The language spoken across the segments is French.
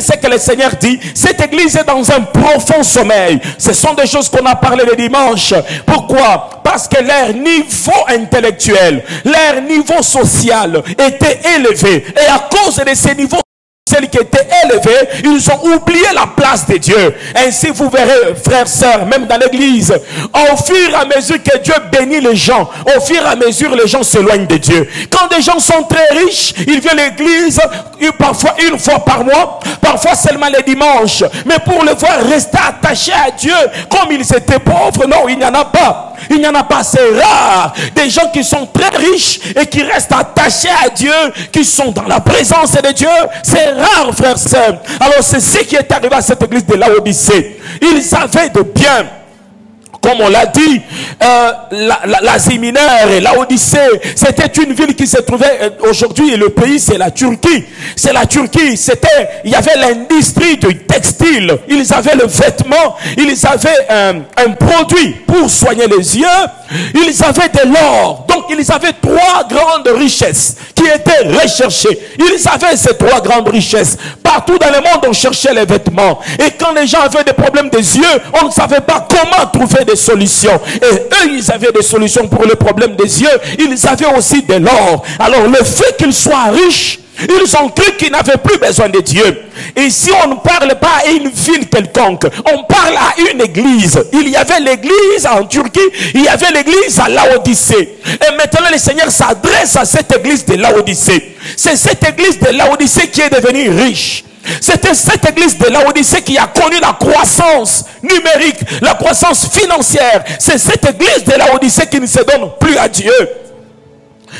ce que le Seigneur dit, cette église est dans un profond sommeil. Ce sont des choses qu'on a parlé le dimanche. Pourquoi? Parce que leur niveau intellectuel, leur niveau social était élevé. Et à cause de ces niveaux celles qui étaient élevées, ils ont oublié la place de Dieu. Ainsi vous verrez, frères, sœurs, même dans l'église, au fur et à mesure que Dieu bénit les gens, au fur et à mesure les gens s'éloignent de Dieu. Quand des gens sont très riches, ils viennent à l'église parfois une fois par mois, parfois seulement les dimanches. Mais pour le voir rester attaché à Dieu comme ils étaient pauvres, non, il n'y en a pas. Il n'y en a pas, c'est rare. Des gens qui sont très riches et qui restent attachés à Dieu, qui sont dans la présence de Dieu, c'est rare, frères, sœurs. Alors c'est ce qui est arrivé à cette église de Laodicée. Ils avaient de bien. Comme on l'a dit, l'Asie mineure et Laodicée, c'était une ville qui se trouvait aujourd'hui, et le pays c'est la Turquie. C'est la Turquie, il y avait l'industrie du textile, ils avaient le vêtement, ils avaient un produit pour soigner les yeux, ils avaient de l'or. Donc ils avaient trois grandes richesses qui étaient recherchées. Ils avaient ces trois grandes richesses. Partout dans le monde on cherchait les vêtements. Et quand les gens avaient des problèmes des yeux, on ne savait pas comment trouver des solutions. Et eux, ils avaient des solutions pour le problème des yeux. Ils avaient aussi de l'or. Alors le fait qu'ils soient riches, ils ont cru qu'ils n'avaient plus besoin de Dieu. Et si on ne parle pas à une ville quelconque, on parle à une église. Il y avait l'église en Turquie, il y avait l'église à Laodicée. Et maintenant le Seigneur s'adresse à cette église de Laodicée. C'est cette église de Laodicée qui est devenue riche. C'était cette église de Laodicée qui a connu la croissance numérique, la croissance financière. C'est cette église de Laodicée qui ne se donne plus à Dieu.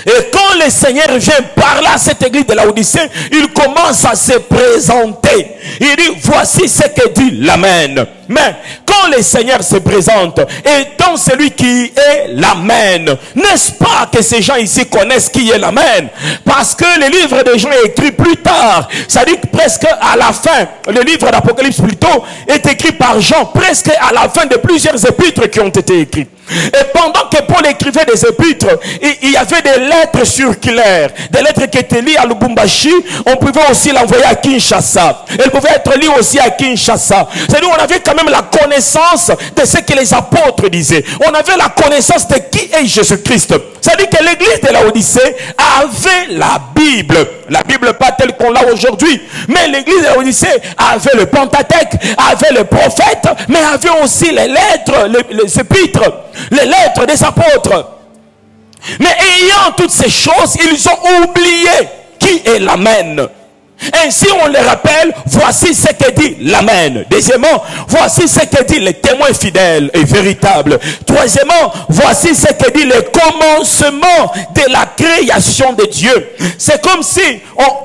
Et quand le Seigneur vient parler à cette église de Laodicée, il commence à se présenter. Il dit, voici ce que dit l'Amen. Mais quand le Seigneur se présente, étant celui qui est l'Amen, n'est-ce pas que ces gens ici connaissent qui est l'Amen? Parce que le livre de Jean est écrit plus tard. Ça dit que presque à la fin, le livre d'Apocalypse plutôt, est écrit par Jean, presque à la fin de plusieurs épîtres qui ont été écrites. Et pendant que Paul écrivait des épîtres, il y avait des lettres circulaires, des lettres qui étaient liées à Lubumbashi. On pouvait aussi l'envoyer à Kinshasa. Elles pouvaient être liées aussi à Kinshasa. C'est-à-dire on avait quand même la connaissance de ce que les apôtres disaient. On avait la connaissance de qui est Jésus-Christ. C'est-à-dire que l'église de Laodicée avait la Bible. La Bible pas telle qu'on l'a aujourd'hui. Mais l'église de Laodicée avait le Pentateuque, avait le prophète, mais avait aussi les lettres, les épîtres, les lettres des apôtres. Mais ayant toutes ces choses, ils ont oublié qui est l'Amen. Ainsi on les rappelle, voici ce que dit l'Amen. Deuxièmement, voici ce que dit le témoin fidèle et véritable. Troisièmement, voici ce que dit le commencement de la création de Dieu. C'est comme si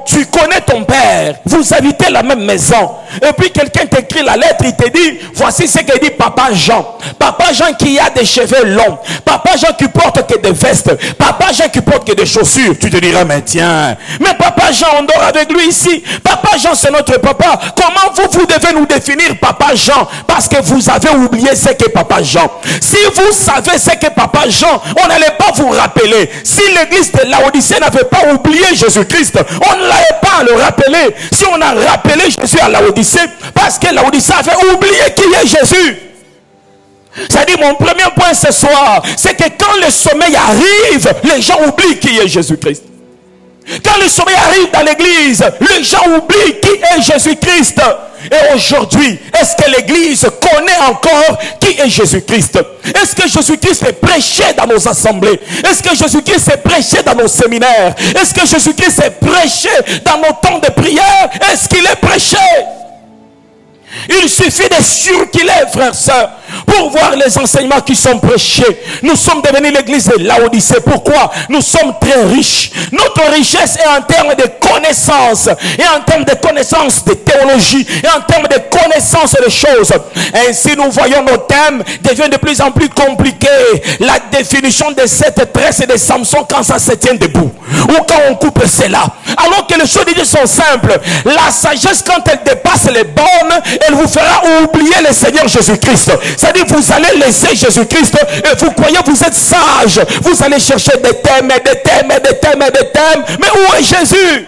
tu connais ton père, vous habitez la même maison, et puis quelqu'un t'écrit la lettre, il te dit, voici ce que dit Papa Jean. Papa Jean qui a des cheveux longs, Papa Jean qui porte que des vestes, Papa Jean qui porte que des chaussures. Tu te diras, mais tiens, mais Papa Jean, on dort avec lui ici. Papa Jean, c'est notre papa. Comment vous devez nous définir Papa Jean? Parce que vous avez oublié ce qu'est Papa Jean. Si vous savez ce qu'est Papa Jean, on n'allait pas vous rappeler. Si l'église de Laodicée n'avait pas oublié Jésus-Christ, on ne l'allait pas à le rappeler. Si on a rappelé Jésus à Laodicée, parce que Laodicée avait oublié qui est Jésus. C'est-à-dire mon premier point ce soir, c'est que quand le sommeil arrive, les gens oublient qui est Jésus-Christ. Quand le sommeil arrive dans l'église, les gens oublient qui est Jésus-Christ. Et aujourd'hui, est-ce que l'église connaît encore qui est Jésus-Christ? Est-ce que Jésus-Christ est prêché dans nos assemblées? Est-ce que Jésus-Christ est prêché dans nos séminaires? Est-ce que Jésus-Christ est prêché dans nos temps de prière? Est-ce qu'il est prêché? Il suffit de circuler, frères, sœurs, pour voir les enseignements qui sont prêchés. Nous sommes devenus l'église de Laodicée. Pourquoi? Nous sommes très riches. Notre richesse est en termes de connaissances, et en termes de connaissances de théologie, et en termes de connaissances de choses. Ainsi, nous voyons nos thèmes deviennent de plus en plus compliqués. La définition de cette tresse de Samson quand ça se tient debout, ou quand on coupe cela. Alors que les choses de Dieu sont simples. La sagesse, quand elle dépasse les bornes, elle vous fera oublier le Seigneur Jésus-Christ. C'est-à-dire vous allez laisser Jésus-Christ et vous croyez vous êtes sage. Vous allez chercher des thèmes et des thèmes et des thèmes et des thèmes. Mais où est Jésus?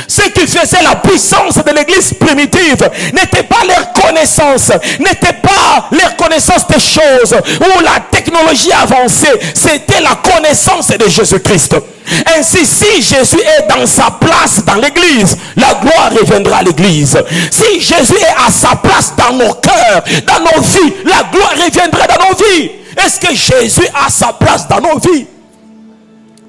Ce qui faisait la puissance de l'église primitive n'était pas leur connaissance, n'était pas leur connaissance des choses ou la technologie avancée, c'était la connaissance de Jésus-Christ. Ainsi, si Jésus est dans sa place dans l'église, la gloire reviendra à l'église. Si Jésus est à sa place dans nos cœurs, dans nos vies, la gloire reviendra dans nos vies. Est-ce que Jésus a sa place dans nos vies?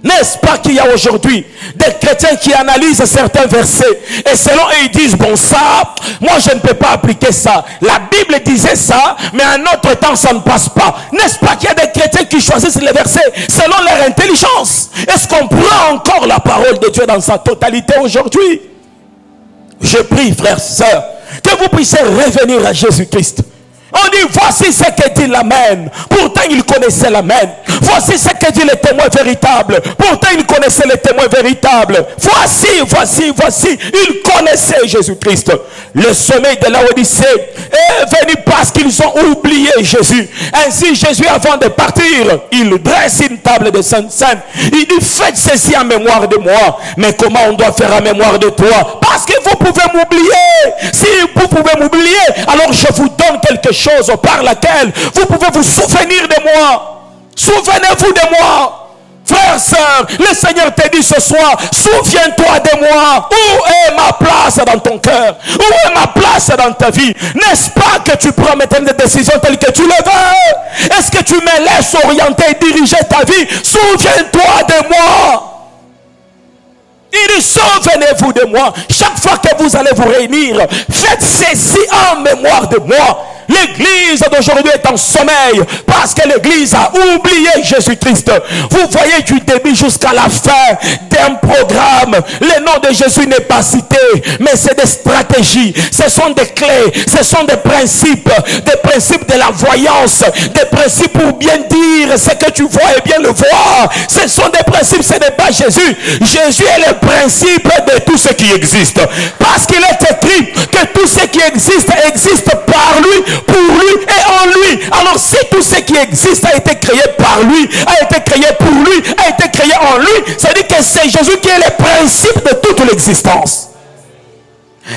N'est-ce pas qu'il y a aujourd'hui des chrétiens qui analysent certains versets et selon eux ils disent, bon ça, moi je ne peux pas appliquer ça. La Bible disait ça, mais à notre temps ça ne passe pas. N'est-ce pas qu'il y a des chrétiens qui choisissent les versets selon leur intelligence? Est-ce qu'on prend encore la parole de Dieu dans sa totalité aujourd'hui? Je prie, frères et sœurs, que vous puissiez revenir à Jésus-Christ. On dit, voici ce que dit l'Amen. Pourtant, il connaissait l'Amen. Voici ce que dit le témoin véritable. Pourtant, il connaissait le témoin véritable. Voici. Il connaissait Jésus-Christ. Le sommeil de l'Odyssée est venu parce qu'ils ont oublié Jésus. Ainsi, Jésus, avant de partir, il dresse une table de Sainte-Sainte. Il dit, faites ceci en mémoire de moi. Mais comment on doit faire en mémoire de toi? Parce que vous pouvez m'oublier. Si vous pouvez m'oublier, alors je vous donne quelque chose par laquelle vous pouvez vous souvenir de moi. Souvenez-vous de moi. Frère, sœur, le Seigneur te dit ce soir, souviens-toi de moi. Où est ma place dans ton cœur? Où est ma place dans ta vie? N'est-ce pas que tu prends maintenant des décisions telles que tu le veux? Est-ce que tu me laisses orienter et diriger ta vie? Souviens-toi de moi. Il dit, souvenez-vous de moi. Chaque fois que vous allez vous réunir, faites ceci en mémoire de moi. L'église d'aujourd'hui est en sommeil parce que l'église a oublié Jésus-Christ. Vous voyez du début jusqu'à la fin d'un programme, le nom de Jésus n'est pas cité, mais c'est des stratégies, ce sont des clés, ce sont des principes de la voyance, des principes pour bien dire ce que tu vois et bien le voir. Ce sont des principes, ce n'est pas Jésus. Jésus est le principe de tout ce qui existe. Parce qu'il est écrit que tout ce qui existe par lui, pour lui et en lui. Alors si tout ce qui existe a été créé par lui, a été créé pour lui, a été créé en lui, ça veut dire que c'est Jésus qui est le principe de toute l'existence.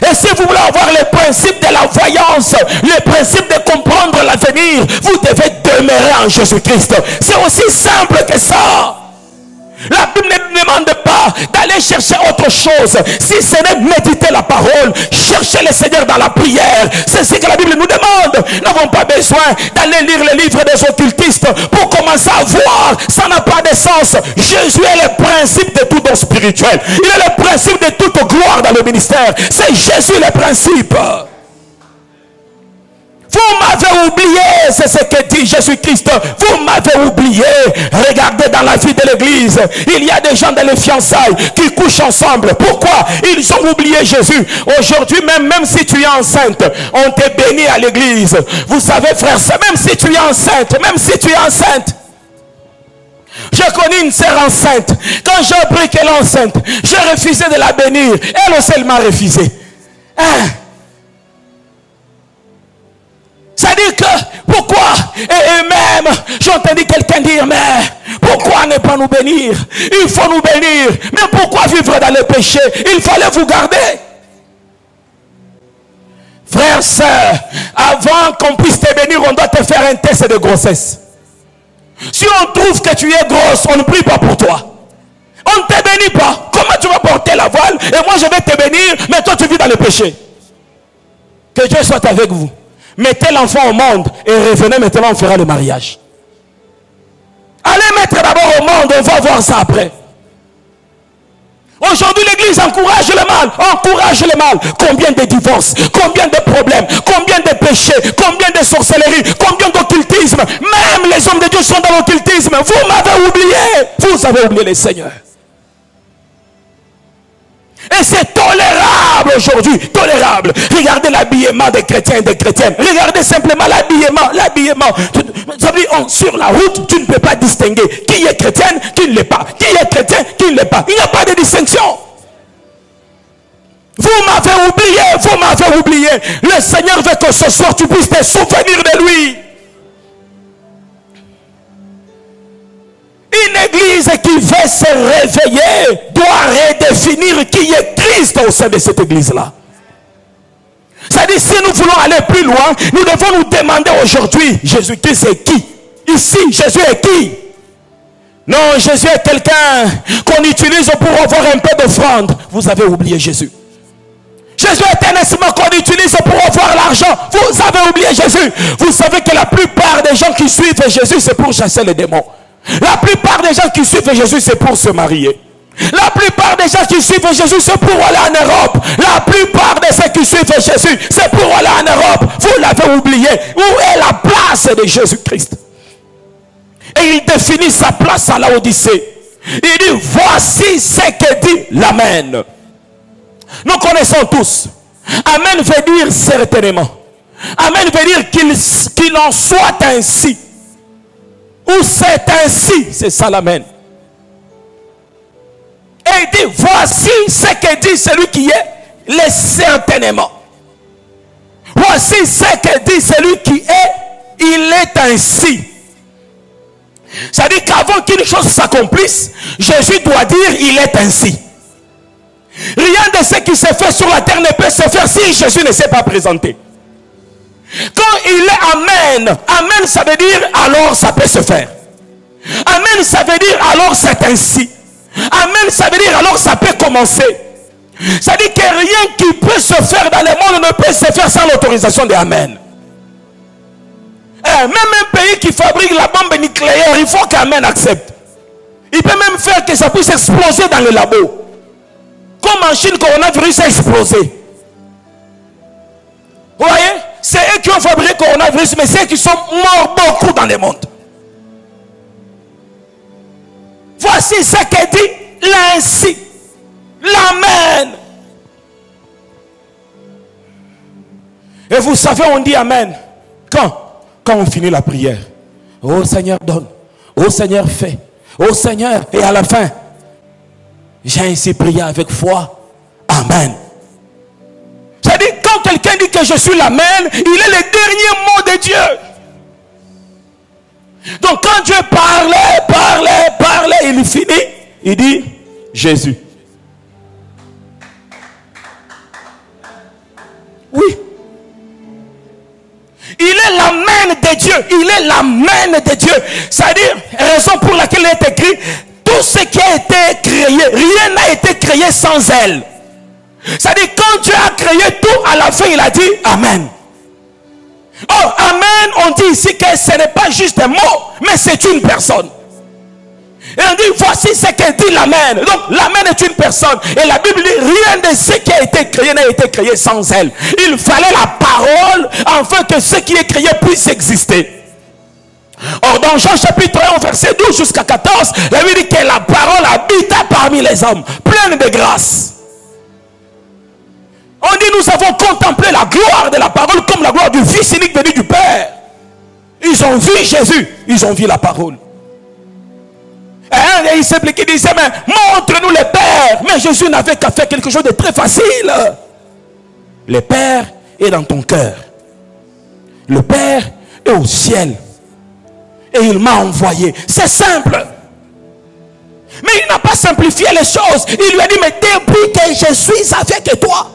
Et si vous voulez avoir le principe de la voyance, le principe de comprendre l'avenir, vous devez demeurer en Jésus-Christ. C'est aussi simple que ça. La Bible ne nous demande pas d'aller chercher autre chose. Si ce n'est méditer la parole, chercher le Seigneur dans la prière. C'est ce que la Bible nous demande. Nous n'avons pas besoin d'aller lire les livres des occultistes pour commencer à voir. Ça n'a pas de sens. Jésus est le principe de tout don spirituel. Il est le principe de toute gloire dans le ministère. C'est Jésus le principe. Vous m'avez oublié, c'est ce que dit Jésus-Christ. Vous m'avez oublié. Regardez dans la vie de l'église. Il y a des gens dans les fiançailles qui couchent ensemble. Pourquoi? Ils ont oublié Jésus. Aujourd'hui, même si tu es enceinte, on te bénit à l'église. Vous savez, frère, même si tu es enceinte, j'ai connu une sœur enceinte. Quand j'ai appris qu'elle est enceinte, j'ai refusé de la bénir. Elle aussi, elle m'a refusé. C'est-à-dire que, pourquoi? Et même, j'ai entendu quelqu'un dire, mais pourquoi ne pas nous bénir? Il faut nous bénir. Mais pourquoi vivre dans le péché? Il fallait vous garder. Frère, sœur, avant qu'on puisse te bénir, on doit te faire un test de grossesse. Si on trouve que tu es grosse, on ne prie pas pour toi. On ne te bénit pas. Comment tu vas porter la voile? Et moi je vais te bénir, mais toi tu vis dans le péché. Que Dieu soit avec vous. Mettez l'enfant au monde et revenez maintenant, on fera le mariage. Allez mettre d'abord au monde, on va voir ça après. Aujourd'hui l'église encourage le mal, Combien de divorces, combien de problèmes, combien de péchés, combien de sorcellerie, combien d'occultisme. Même les hommes de Dieu sont dans l'occultisme. Vous m'avez oublié. Vous avez oublié le Seigneur. Et c'est tolérable aujourd'hui, tolérable. Regardez l'habillement des chrétiens et des chrétiennes. Regardez simplement l'habillement. Sur la route, tu ne peux pas distinguer qui est chrétienne, qui ne l'est pas. Qui est chrétien, qui ne l'est pas. Il n'y a pas de distinction. Vous m'avez oublié. Le Seigneur veut que ce soir tu puisses te souvenir de lui. Une église qui veut se réveiller doit redéfinir qui est Christ au sein de cette église-là. C'est-à-dire, si nous voulons aller plus loin, nous devons nous demander aujourd'hui, Jésus-Christ est qui? Ici, Jésus est qui? Non, Jésus est quelqu'un qu'on utilise pour avoir un peu d'offrande. Vous avez oublié Jésus. Jésus est un instrument qu'on utilise pour avoir l'argent. Vous avez oublié Jésus. Vous savez que la plupart des gens qui suivent Jésus, c'est pour chasser les démons. La plupart des gens qui suivent Jésus, c'est pour se marier. La plupart des gens qui suivent Jésus, c'est pour aller en Europe. La plupart de ceux qui suivent Jésus, c'est pour aller en Europe. Vous l'avez oublié. Où est la place de Jésus-Christ? Et il définit sa place à l'Odyssée. Il dit, voici ce que dit l'Amen. Nous connaissons tous. Amen veut dire certainement. Amen veut dire qu'il en soit ainsi. Ou c'est ainsi. C'est ça l'Amen. Et il dit, voici ce que dit celui qui est le certainement. Voici ce que dit celui qui est, il est ainsi. C'est-à-dire qu'avant qu'une chose s'accomplisse, Jésus doit dire, il est ainsi. Rien de ce qui se fait sur la terre ne peut se faire si Jésus ne s'est pas présenté. Quand il est Amen, Amen ça veut dire alors ça peut se faire. Amen ça veut dire alors c'est ainsi. Amen ça veut dire alors ça peut commencer. Ça dit que rien qui peut se faire dans le monde ne peut se faire sans l'autorisation de Amen. Même un pays qui fabrique la bombe nucléaire, il faut qu'Amen accepte. Il peut même faire que ça puisse exploser dans le labo. Comme en Chine, le coronavirus a explosé. Vous voyez? C'est eux qui ont fabriqué le coronavirus, mais c'est eux qui sont morts beaucoup dans le monde. Voici ce que dit l'ainsi. L'Amen. Et vous savez, on dit Amen. Quand on finit la prière. Oh Seigneur, donne. Oh Seigneur, fais. Oh Seigneur, et à la fin, j'ai ainsi prié avec foi. Amen. C'est-à-dire, quand quelqu'un dit que je suis l'Amen, il est le dernier mot de Dieu. Donc quand Dieu parlait, il finit, il dit Jésus. Oui. Il est l'Amen de Dieu. Il est l'Amen de Dieu. C'est-à-dire, raison pour laquelle il est écrit, tout ce qui a été créé, rien n'a été créé sans elle. C'est-à-dire, quand Dieu a créé tout, à la fin, il a dit Amen. Oh, Amen, on dit ici que ce n'est pas juste un mot, mais c'est une personne. Et on dit, voici ce que dit l'Amen. Donc, l'Amen est une personne. Et la Bible dit, rien de ce qui a été créé n'a été créé sans elle. Il fallait la parole, afin que ce qui est créé puisse exister. Or, dans Jean chapitre 1, verset 12 jusqu'à 14, la Bible dit que la parole habita parmi les hommes, pleine de grâce. On dit, nous avons contemplé la gloire de la parole comme la gloire du Fils unique venu du Père. Ils ont vu Jésus, ils ont vu la parole. Et il s'impliquait, il disait, mais montre-nous le Père. Mais Jésus n'avait qu'à faire quelque chose de très facile. Le Père est dans ton cœur. Le Père est au ciel. Et il m'a envoyé. C'est simple. Mais il n'a pas simplifié les choses. Il lui a dit, mais depuis que je suis avec toi,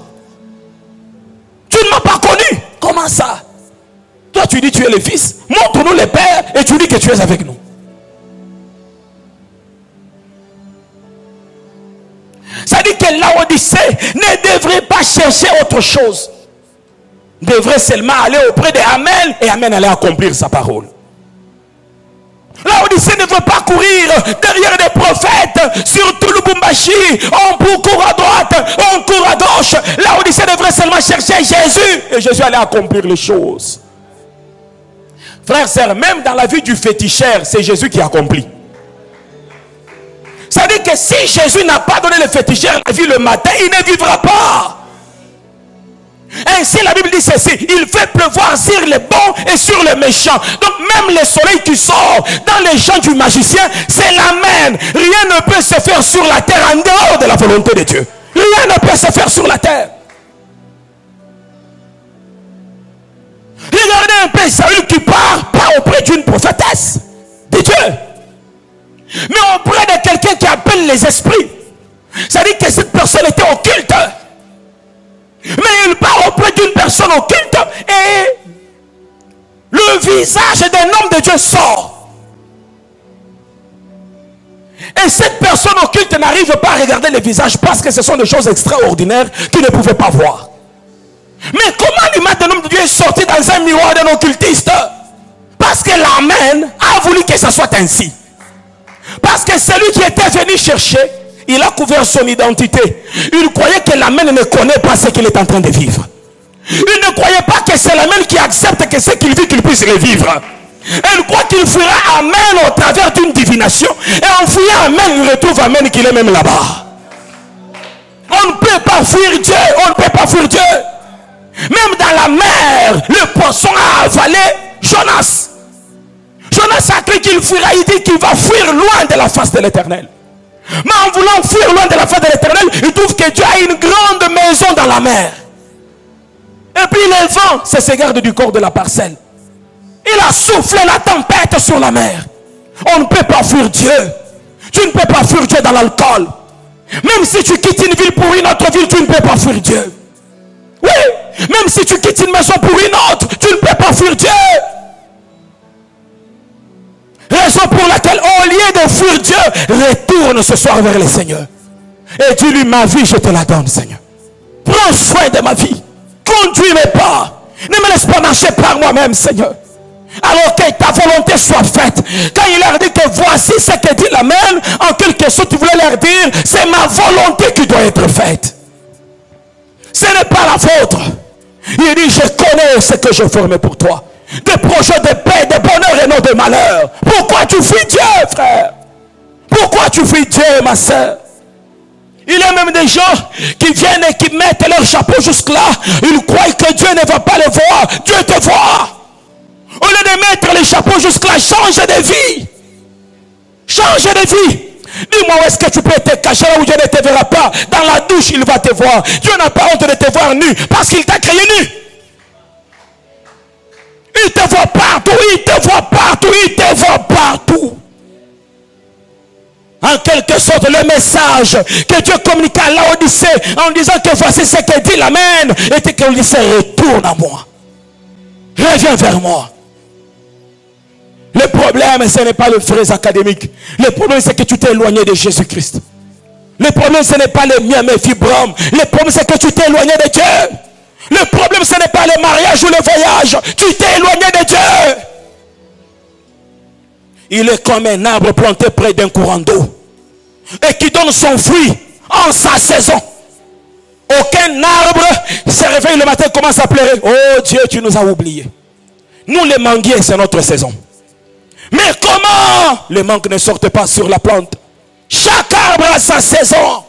tu ne m'as pas connu. Comment ça? Toi tu dis tu es le Fils. Montre-nous le Père et tu dis que tu es avec nous. Ça dit que l'Odyssée ne devrait pas chercher autre chose. Devrait seulement aller auprès d'Amen et Amen allait accomplir sa parole. L'Odyssée ne veut pas courir derrière des prophètes sur tout le Lubumbashi. On court à droite, on court à gauche. L'Odyssée devrait seulement chercher Jésus et Jésus allait accomplir les choses. Frères, sœurs, même dans la vie du féticheur, c'est Jésus qui accomplit. Ça veut dire que si Jésus n'a pas donné le féticheur la vie le matin, il ne vivra pas. Ainsi la Bible dit ceci, il fait pleuvoir sur les bons et sur les méchants. Donc même le soleil qui sort dans les champs du magicien, c'est l'Amen. Rien ne peut se faire sur la terre en dehors de la volonté de Dieu. Rien ne peut se faire sur la terre. Regardez un peu Saül qui part auprès d'une prophétesse de Dieu, mais auprès de quelqu'un les esprits. C'est-à-dire que cette personne était occulte. Mais il part auprès d'une personne occulte et le visage d'un homme de Dieu sort. Et cette personne occulte n'arrive pas à regarder le visage parce que ce sont des choses extraordinaires qu'il ne pouvait pas voir. Mais comment l'image d'un homme de Dieu est sorti dans un miroir d'un occultiste? Parce que l'Amen a voulu que ça soit ainsi. Parce que celui qui était venu chercher, il a couvert son identité. Il croyait que l'Amen ne connaît pas ce qu'il est en train de vivre. Il ne croyait pas que c'est l'Amen qui accepte que ce qu'il vit, qu'il puisse le vivre. Il croit qu'il fuira Amen au travers d'une divination. Et en fuyant Amen, il retrouve Amen qu'il est même là-bas. On ne peut pas fuir Dieu. On ne peut pas fuir Dieu. Même dans la mer, le poisson a avalé Jonas. Jonas a cru qu'il fuira. Il dit qu'il va fuir loin de la face de l'Éternel. Mais en voulant fuir loin de la face de l'Éternel, il trouve que Dieu a une grande maison dans la mer. Et puis le vent s'égare du corps de la parcelle. Il a soufflé la tempête sur la mer. On ne peut pas fuir Dieu. Tu ne peux pas fuir Dieu dans l'alcool. Même si tu quittes une ville pour une autre ville, tu ne peux pas fuir Dieu. Oui, même si tu quittes une maison pour une autre, tu ne peux pas fuir Dieu. Raison pour laquelle, au lieu de fuir Dieu, retourne ce soir vers le Seigneur. Et dis-lui, ma vie, je te la donne, Seigneur. Prends soin de ma vie. Conduis mes pas. Ne me laisse pas marcher par moi-même, Seigneur. Alors que ta volonté soit faite. Quand il leur dit que voici ce que dit l'Amen, en quelque sorte, tu voulais leur dire, c'est ma volonté qui doit être faite. Ce n'est pas la vôtre. Il dit, je connais ce que je formais pour toi. Des projets de paix, de bonheur et non de malheur. Pourquoi tu fuis Dieu, frère? Pourquoi tu fuis Dieu, ma soeur? Il y a même des gens qui viennent et qui mettent leur chapeau jusque-là. Ils croient que Dieu ne va pas les voir. Dieu te voit. Au lieu de mettre les chapeaux jusque-là, change de vie. Change de vie. Dis-moi où est-ce que tu peux te cacher là où Dieu ne te verra pas. Dans la douche, il va te voir. Dieu n'a pas honte de te voir nu parce qu'il t'a créé nu. Il te voit partout, il te voit partout, il te voit partout. En quelque sorte, le message que Dieu communiqua à Laodicée en disant que voici ce que dit l'Amen, était que Laodicée retourne à moi. Reviens vers moi. Le problème, ce n'est pas le frère académique. Le problème, c'est que tu t'es éloigné de Jésus-Christ. Le problème, ce n'est pas le mien, mes fibromes. Le problème, c'est que tu t'es éloigné de Dieu. Le problème, ce n'est pas le mariage ou le voyage. Tu t'es éloigné de Dieu. Il est comme un arbre planté près d'un courant d'eau et qui donne son fruit en sa saison. Aucun arbre se réveille le matin et commence à pleurer. Oh Dieu, tu nous as oubliés. Nous les manguiers, c'est notre saison. Mais comment les mangues ne sortent pas sur la plante? Chaque arbre a sa saison.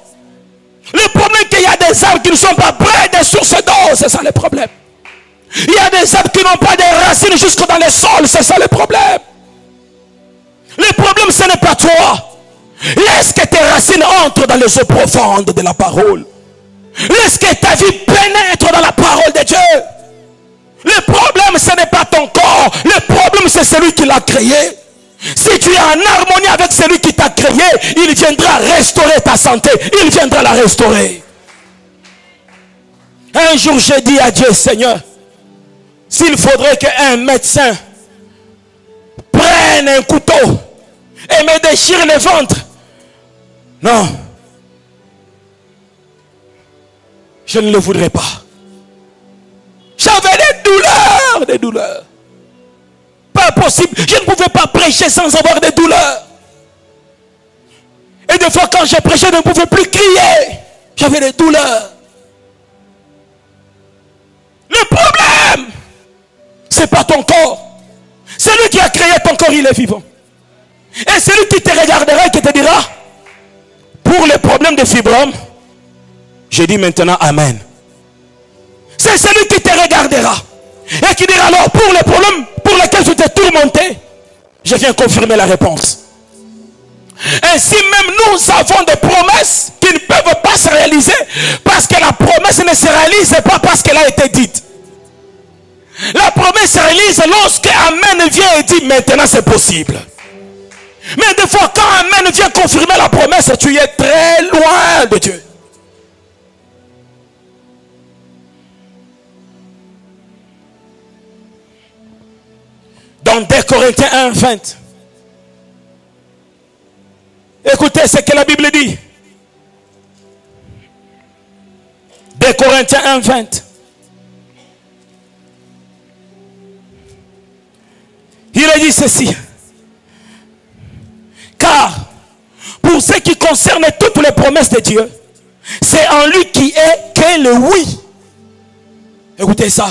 Le problème est qu'il y a des arbres qui ne sont pas près des sources d'eau. C'est ça le problème. Il y a des arbres qui n'ont pas de racines jusque dans les sols. C'est ça le problème. Le problème, ce n'est pas toi. Laisse que tes racines entrent dans les eaux profondes de la parole. Laisse que ta vie pénètre dans la parole de Dieu. Le problème, ce n'est pas ton corps. Le problème, c'est celui qui l'a créé. Si tu es en harmonie avec celui qui t'a créé, il viendra restaurer ta santé. Il viendra la restaurer. Un jour, j'ai dit à Dieu, Seigneur, s'il faudrait qu'un médecin prenne un couteau et me déchire le ventre, non, je ne le voudrais pas. J'avais des douleurs. Pas possible. Je ne pouvais pas prêcher sans avoir des douleurs. Et des fois quand j'ai prêché, je ne pouvais plus crier. J'avais des douleurs. Le problème, c'est pas ton corps. Celui qui a créé ton corps, il est vivant. Et celui qui te regardera et qui te dira, pour les problèmes de fibromes, je dis maintenant Amen. C'est celui qui te regardera et qui dira alors, pour les problèmes pour lesquels tu t'es tourmenté, je viens confirmer la réponse. Ainsi même nous avons des promesses qui ne peuvent pas se réaliser parce que la promesse ne se réalise pas parce qu'elle a été dite. La promesse se réalise lorsque Amen vient et dit maintenant c'est possible. Mais des fois, quand Amen vient confirmer la promesse, tu es très loin de Dieu. Dans 2 Corinthiens 1, 20. Écoutez ce que la Bible dit. 2 Corinthiens 1, 20. Il a dit ceci. Car, pour ce qui concerne toutes les promesses de Dieu, c'est en lui qui est qu'est le oui. Écoutez ça.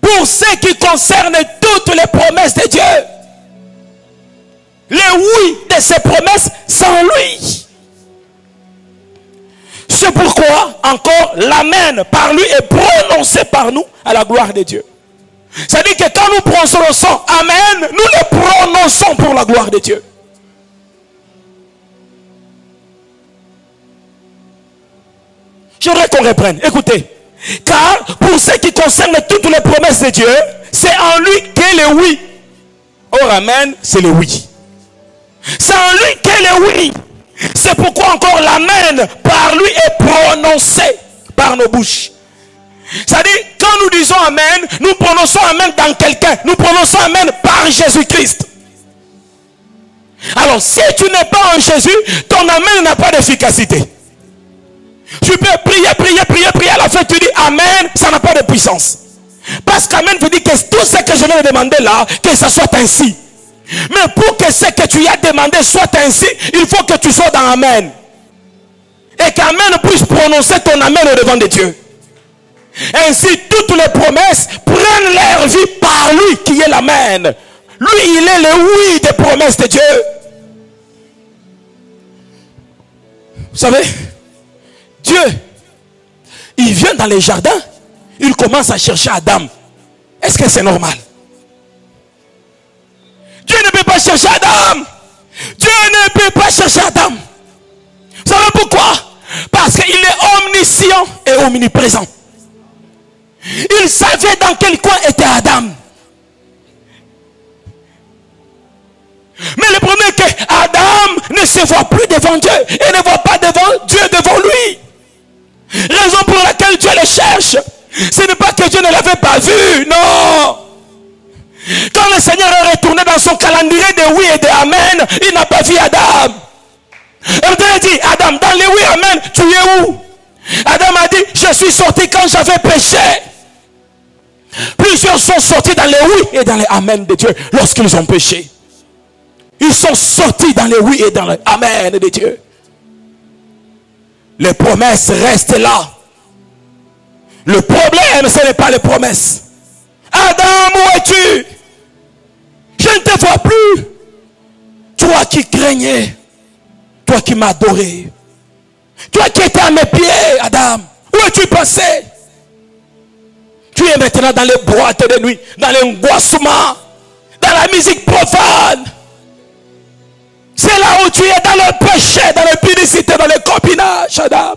Pour ce qui concerne toutes les promesses de Dieu, le oui de ces promesses, c'est en lui. C'est pourquoi, encore, l'amen par lui est prononcé par nous à la gloire de Dieu. C'est-à-dire que quand nous prononçons amen, nous le prononçons pour la gloire de Dieu. J'aimerais qu'on reprenne. Écoutez. Car pour ce qui concerne toutes les promesses de Dieu, c'est en lui qu'est le oui. Or, amen, c'est le oui. C'est en lui qu'est le oui. C'est pourquoi encore l'amen par lui est prononcé par nos bouches. C'est-à-dire, quand nous disons amen, nous prononçons amen dans quelqu'un. Nous prononçons amen par Jésus-Christ. Alors, si tu n'es pas en Jésus, ton amen n'a pas d'efficacité. Tu peux prier, à la fin tu dis amen, ça n'a pas de puissance. Parce qu'amen veut dire que tout ce que je viens de demander là, que ça soit ainsi. Mais pour que ce que tu as demandé soit ainsi, il faut que tu sois dans amen. Et qu'amen puisse prononcer ton amen au devant de Dieu. Ainsi, toutes les promesses prennent leur vie par lui qui est l'amen. Lui, il est le oui des promesses de Dieu. Vous savez, Dieu, il vient dans les jardins, il commence à chercher Adam. Est-ce que c'est normal? Dieu ne peut pas chercher Adam. Dieu ne peut pas chercher Adam. Vous savez pourquoi? Parce qu'il est omniscient et omniprésent. Il savait dans quel coin était Adam. Mais le problème est que Adam ne se voit plus devant Dieu et ne voit pas devant Dieu devant lui. Raison pour laquelle Dieu le cherche. Ce n'est pas que Dieu ne l'avait pas vu, non. Quand le Seigneur est retourné dans son calendrier de oui et de amen, il n'a pas vu Adam. Et Dieu a dit, Adam, dans les oui amen, tu es où? Adam a dit, je suis sorti quand j'avais péché. Plusieurs sont sortis dans les oui et dans les amen de Dieu lorsqu'ils ont péché. Ils sont sortis dans les oui et dans les amen de Dieu. Les promesses restent là. Le problème, ce n'est pas les promesses. Adam, où es-tu? Je ne te vois plus. Toi qui craignais, toi qui m'adorais, toi qui étais à mes pieds, Adam, où es-tu passé? Tu es maintenant dans les boîtes de nuit, dans l'angoissement, dans la musique profane. C'est là où tu es dans le péché, dans l'impudicité, dans le copinage, Adam.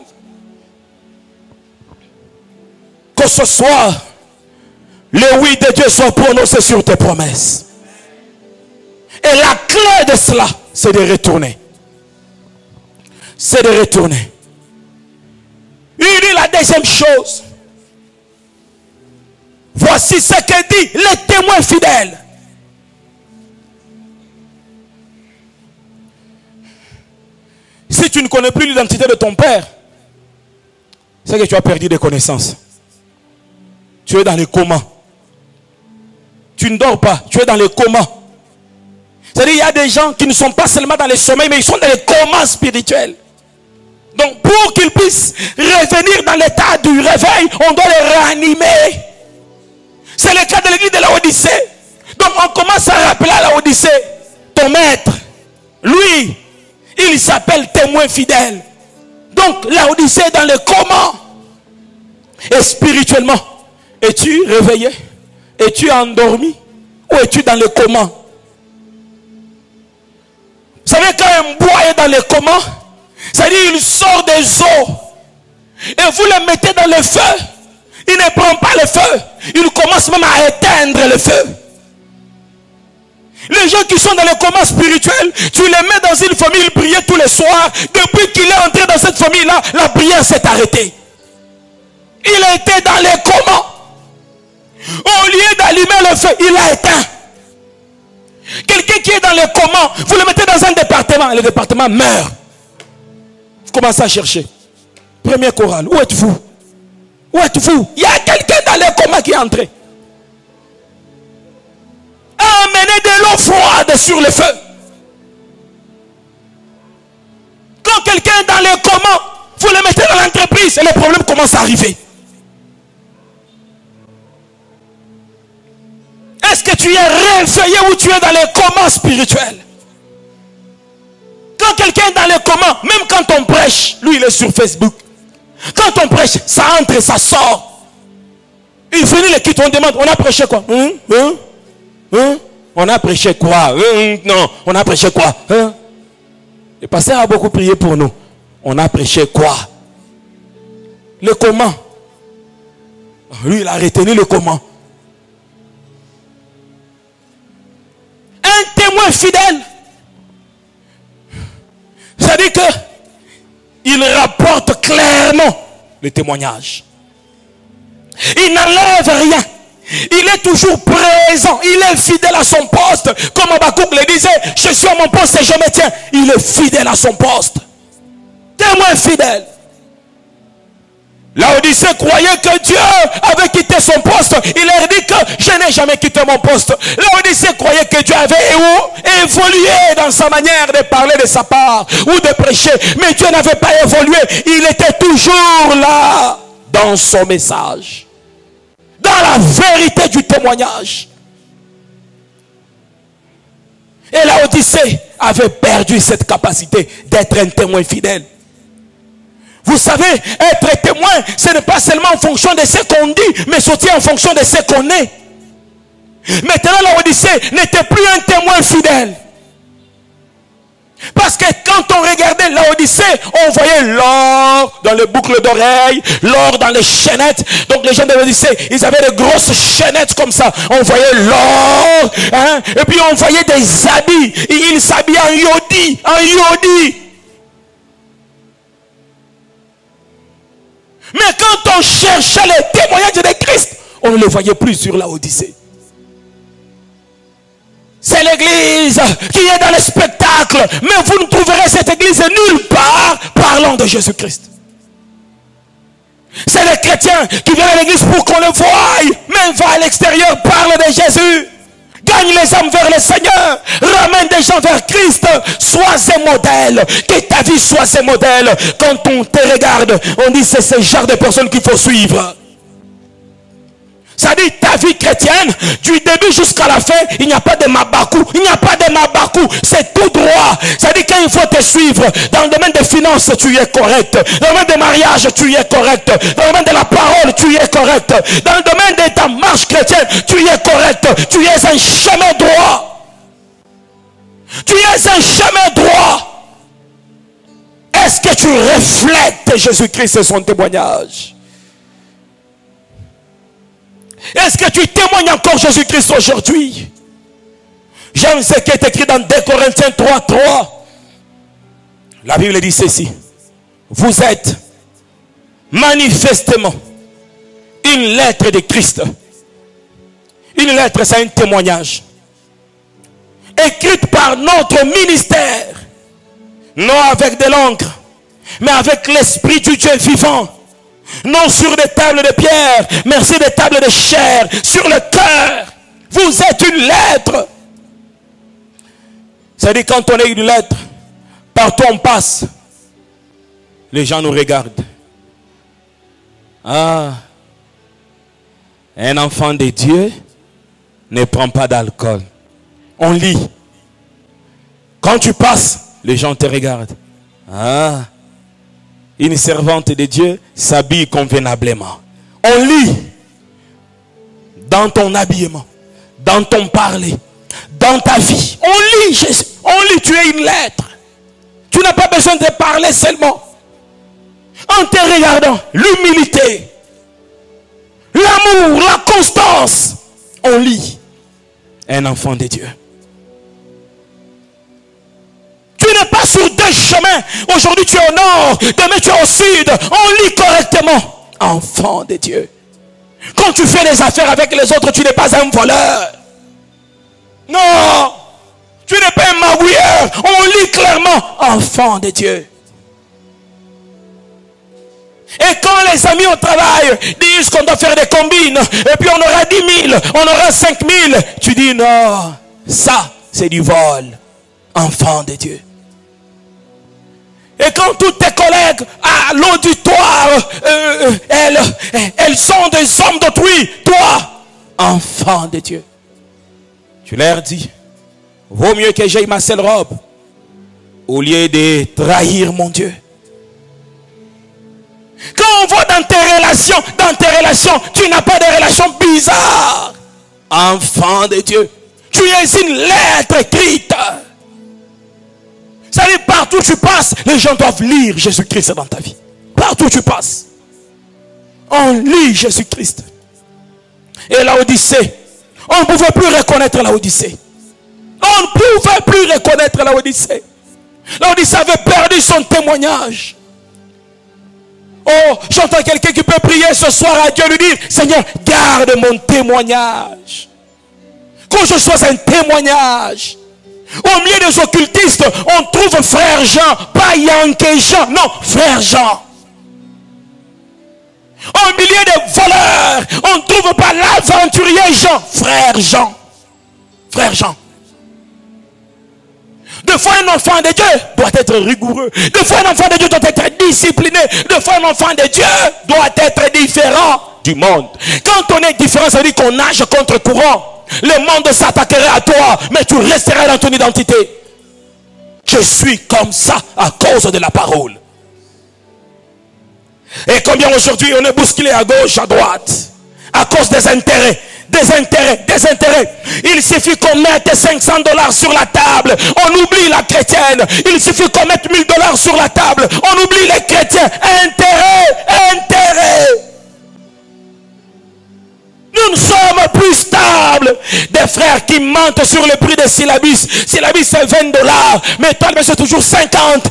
Que ce soit le oui de Dieu soit prononcé sur tes promesses. Et la clé de cela, c'est de retourner. C'est de retourner. Il dit la deuxième chose. Voici ce que dit les témoins fidèles. Si tu ne connais plus l'identité de ton père, c'est que tu as perdu des connaissances. Tu es dans les comas. Tu ne dors pas, tu es dans les comas. C'est-à-dire qu'il y a des gens qui ne sont pas seulement dans les sommeils, mais ils sont dans les comas spirituels. Donc pour qu'ils puissent revenir dans l'état du réveil, on doit les réanimer. C'est le cas de l'église de la Odyssée. Donc on commence à rappeler à la Odyssée, ton maître, lui, il s'appelle témoin fidèle. Donc la Odyssée est dans le coma. Et spirituellement, es-tu réveillé? Es-tu endormi? Ou es-tu dans le coma? Vous savez, quand un bois est dans le coma, c'est-à-dire il sort des eaux et vous le mettez dans le feu, il ne prend pas le feu, il commence même à éteindre le feu. Les gens qui sont dans le coma spirituel, tu les mets dans une famille, ils priaient tous les soirs. Depuis qu'il est entré dans cette famille-là, la prière s'est arrêtée. Il était dans les comas. Au lieu d'allumer le feu, il a éteint. Quelqu'un qui est dans les comas, vous le mettez dans un département, et le département meurt. Vous commencez à chercher. Premier choral, où êtes-vous? Où êtes-vous? Il y a quelqu'un dans les comas qui est entré. Amenez de l'eau froide sur le feu. Quand quelqu'un est dans les comas, vous le mettez dans l'entreprise et les problèmes commencent à arriver. Est-ce que tu es réveillé ou tu es dans les comas spirituels? Quand quelqu'un est dans les comas, même quand on prêche, lui il est sur Facebook. Quand on prêche, ça entre et ça sort. Il finit les quittes, on demande, on a prêché quoi? On a prêché quoi? Non, on a prêché quoi? Le pasteur a beaucoup prié pour nous. On a prêché quoi? Le comment? Lui il a retenu le comment. Un témoin fidèle, ça dit que il rapporte clairement le témoignage. Il n'enlève rien. Il est toujours présent. Il est fidèle à son poste. Comme Habakkuk le disait, je suis à mon poste et je me tiens. Il est fidèle à son poste. Témoin fidèle. Laodicée croyait que Dieu avait quitté son poste. Il leur dit que je n'ai jamais quitté mon poste. Laodicée croyait que Dieu avait évolué dans sa manière de parler de sa part ou de prêcher. Mais Dieu n'avait pas évolué. Il était toujours là dans son message. Dans la vérité du témoignage. Et Laodicée avait perdu cette capacité d'être un témoin fidèle. Vous savez, être témoin, ce n'est pas seulement en fonction de ce qu'on dit, mais surtout en fonction de ce qu'on est. Maintenant, Laodicée n'était plus un témoin fidèle. Parce que quand on regardait Laodicée, on voyait l'or dans les boucles d'oreilles, l'or dans les chaînettes. Donc les gens de Laodicée, ils avaient de grosses chaînettes comme ça. On voyait l'or, hein? Et puis on voyait des habits. Ils s'habillaient en yodi, en yodi. Mais quand on cherchait les témoignages de Christ, on ne les voyait plus sur Laodicée. C'est l'église qui est dans le spectacle, mais vous ne trouverez cette église nulle part parlant de Jésus-Christ. C'est les chrétiens qui viennent à l'église pour qu'on le voie, mais va à l'extérieur, parle de Jésus. Gagne les âmes vers le Seigneur. Ramène des gens vers Christ. Sois un modèle. Que ta vie soit un modèle. Quand on te regarde, on dit c'est ce genre de personnes qu'il faut suivre. Ça dit ta vie chrétienne, du début jusqu'à la fin, il n'y a pas de mabakou. Il n'y a pas de mabakou. C'est tout droit. Ça dit quand il faut te suivre. Dans le domaine des finances, tu es correct. Dans le domaine des mariages, tu es correct. Dans le domaine de la parole, tu es correct. Dans le domaine de ta marche chrétienne, tu es correct. Tu es un chemin droit. Tu es un chemin droit. Est-ce que tu reflètes Jésus-Christ et son témoignage? Est-ce que tu témoignes encore Jésus-Christ aujourd'hui? J'aime ce qui est écrit dans 2 Corinthiens 3:3. La Bible dit ceci. Vous êtes manifestement une lettre de Christ. Une lettre, c'est un témoignage. Écrite par notre ministère. Non avec de l'encre, mais avec l'esprit du Dieu vivant. Non sur des tables de pierre, mais sur des tables de chair, sur le cœur. Vous êtes une lettre. C'est-à-dire quand on est une lettre, partout on passe, les gens nous regardent. Ah, un enfant de Dieu ne prend pas d'alcool. On lit. Quand tu passes, les gens te regardent. Ah, une servante de Dieu s'habille convenablement. On lit dans ton habillement, dans ton parler, dans ta vie. On lit Jésus. On lit, tu es une lettre. Tu n'as pas besoin de parler seulement. En te regardant, l'humilité, l'amour, la constance. On lit un enfant de Dieu. n'es pas sur deux chemins. Aujourd'hui tu es au nord, demain tu es au sud. On lit correctement. Enfant de Dieu. Quand tu fais des affaires avec les autres, tu n'es pas un voleur. Non. Tu n'es pas un magouilleur. On lit clairement. Enfant de Dieu. Et quand les amis au travail disent qu'on doit faire des combines, et puis on aura 10 000, on aura 5 000, tu dis non, ça c'est du vol. Enfant de Dieu. Et quand tous tes collègues à l'auditoire, elles sont des hommes d'autrui, toi, enfant de Dieu, tu leur dis, vaut mieux que j'aille ma seule robe, au lieu de trahir mon Dieu. Quand on voit dans tes relations, tu n'as pas de relations bizarres. Enfant de Dieu, tu es une lettre écrite. Ça veut dire, partout où tu passes, les gens doivent lire Jésus-Christ dans ta vie. Partout où tu passes, on lit Jésus-Christ. Et l'Odyssée, on ne pouvait plus reconnaître l'Odyssée. On ne pouvait plus reconnaître l'Odyssée. L'Odyssée avait perdu son témoignage. Oh, j'entends quelqu'un qui peut prier ce soir à Dieu, lui dire, Seigneur, garde mon témoignage. Que je sois un témoignage. Au milieu des occultistes, on trouve frère Jean, pas Yankee Jean, non, frère Jean. Au milieu des voleurs, on ne trouve pas l'aventurier Jean, frère Jean. Frère Jean. Des fois, un enfant de Dieu doit être rigoureux. Des fois, un enfant de Dieu doit être discipliné. Des fois, un enfant de Dieu doit être différent du monde. Quand on est différent, ça veut dire qu'on nage contre courant. Le monde s'attaquerait à toi, mais tu resteras dans ton identité. Je suis comme ça à cause de la parole. Et combien aujourd'hui on est bousculé à gauche, à droite, à cause des intérêts. Des intérêts. Il suffit qu'on mette 500 $ sur la table, on oublie la chrétienne. Il suffit qu'on mette 1000 $ sur la table, on oublie les chrétiens. Intérêt. Nous ne sommes plus stables. Des frères qui mentent sur le prix des syllabus. Syllabus c'est 20 $, mais toi c'est toujours 50.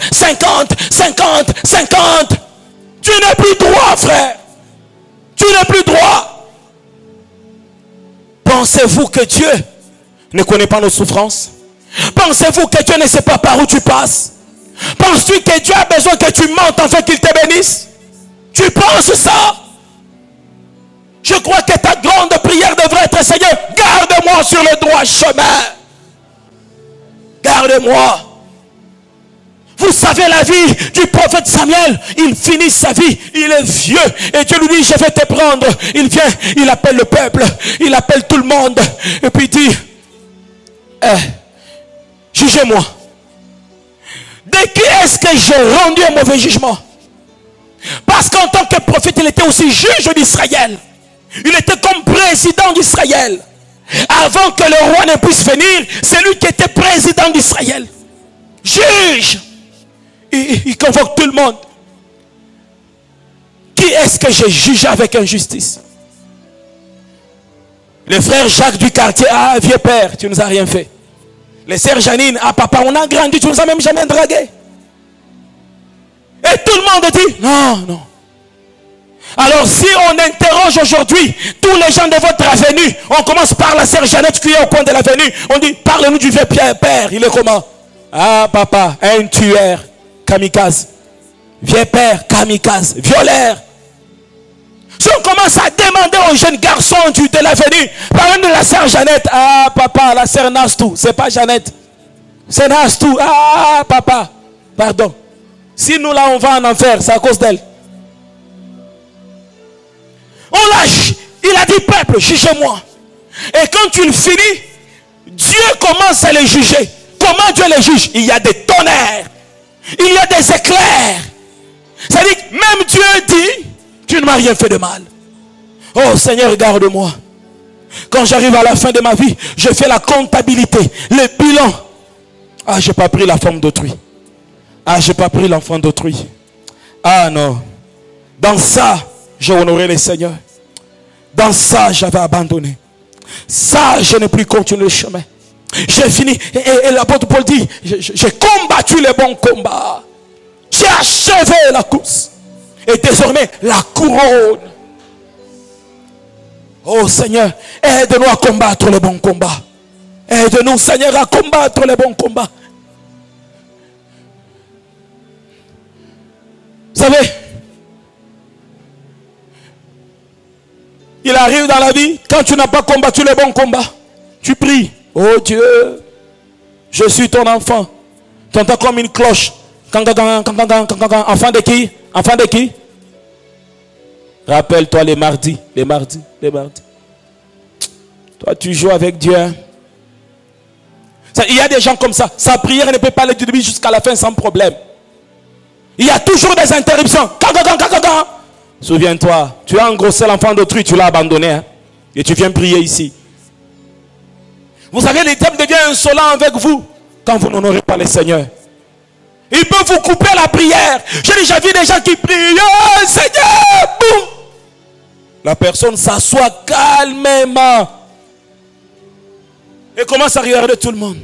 Tu n'as plus droit, frère. Tu n'as plus droit. Pensez-vous que Dieu ne connaît pas nos souffrances? Pensez-vous que Dieu ne sait pas par où tu passes? Penses-tu que Dieu a besoin que tu mentes afin qu'il te bénisse? Tu penses ça? Je crois que ta grande prière devrait être, Seigneur, garde-moi sur le droit chemin. Garde-moi. Vous savez la vie du prophète Samuel, il finit sa vie, il est vieux, et Dieu lui dit, je vais te prendre. Il vient, il appelle le peuple, il appelle tout le monde, et puis il dit, jugez-moi. De qui est-ce que j'ai rendu un mauvais jugement? Parce qu'en tant que prophète, il était aussi juge d'Israël. Il était comme président d'Israël. Avant que le roi ne puisse venir, c'est lui qui était président d'Israël. Juge. Il convoque tout le monde. Qui est-ce que j'ai jugé avec injustice? Le frère Jacques du quartier, ah vieux père, tu nous as rien fait. Les sœurs Janine, ah papa, on a grandi, tu nous as même jamais dragué. Et tout le monde dit, non. Alors si on interroge aujourd'hui tous les gens de votre avenue, on commence par la sœur Jeannette qui est au coin de l'avenue, on dit, parle-nous du vieux père, il est comment? Ah papa, un tueur. Kamikaze, vieux père, kamikaze, violeur. Si on commence à demander aux jeunes garçons de l'avenue, par exemple de la sœur Jeannette, ah papa, la sœur Nastou, c'est pas Jeannette, c'est Nastou, ah papa, pardon. Si nous là on va en enfer, c'est à cause d'elle. On lâche, il a dit peuple, jugez-moi. Et quand tu le finis, Dieu commence à les juger. Comment Dieu les juge? Il y a des tonnerres. Il y a des éclairs. C'est-à-dire que même Dieu dit, tu ne m'as rien fait de mal. Oh Seigneur, garde-moi. Quand j'arrive à la fin de ma vie, je fais la comptabilité, le bilan. Ah, j'ai pas pris la forme d'autrui. Ah, j'ai pas pris l'enfant d'autrui. Ah non. Dans ça, j'ai honoré le Seigneur. Dans ça, j'avais abandonné. Ça, je n'ai plus continué le chemin. J'ai fini. Et l'apôtre Paul dit, j'ai combattu le bon combat. J'ai achevé la course. Et désormais, la couronne. Oh Seigneur, aide-nous à combattre le bon combat. Aide-nous, Seigneur, à combattre le bon combat. Vous savez, il arrive dans la vie, quand tu n'as pas combattu le bon combat, tu pries. Oh Dieu, je suis ton enfant. Tu entends comme une cloche. Enfant de qui? Enfant de qui? Rappelle-toi les mardis. Toi, tu joues avec Dieu. Hein? Il y a des gens comme ça. Sa prière ne peut pas aller du début jusqu'à la fin sans problème. Il y a toujours des interruptions. Souviens-toi, tu as engrossé l'enfant d'autrui, tu l'as abandonné. Hein? Et tu viens prier ici. Vous savez, le diable devient insolent avec vous quand vous n'honorez pas le Seigneur. Il peut vous couper la prière. J'ai déjà vu des gens qui prient. Oh, Seigneur, boum. La personne s'assoit calmement et commence à regarder tout le monde.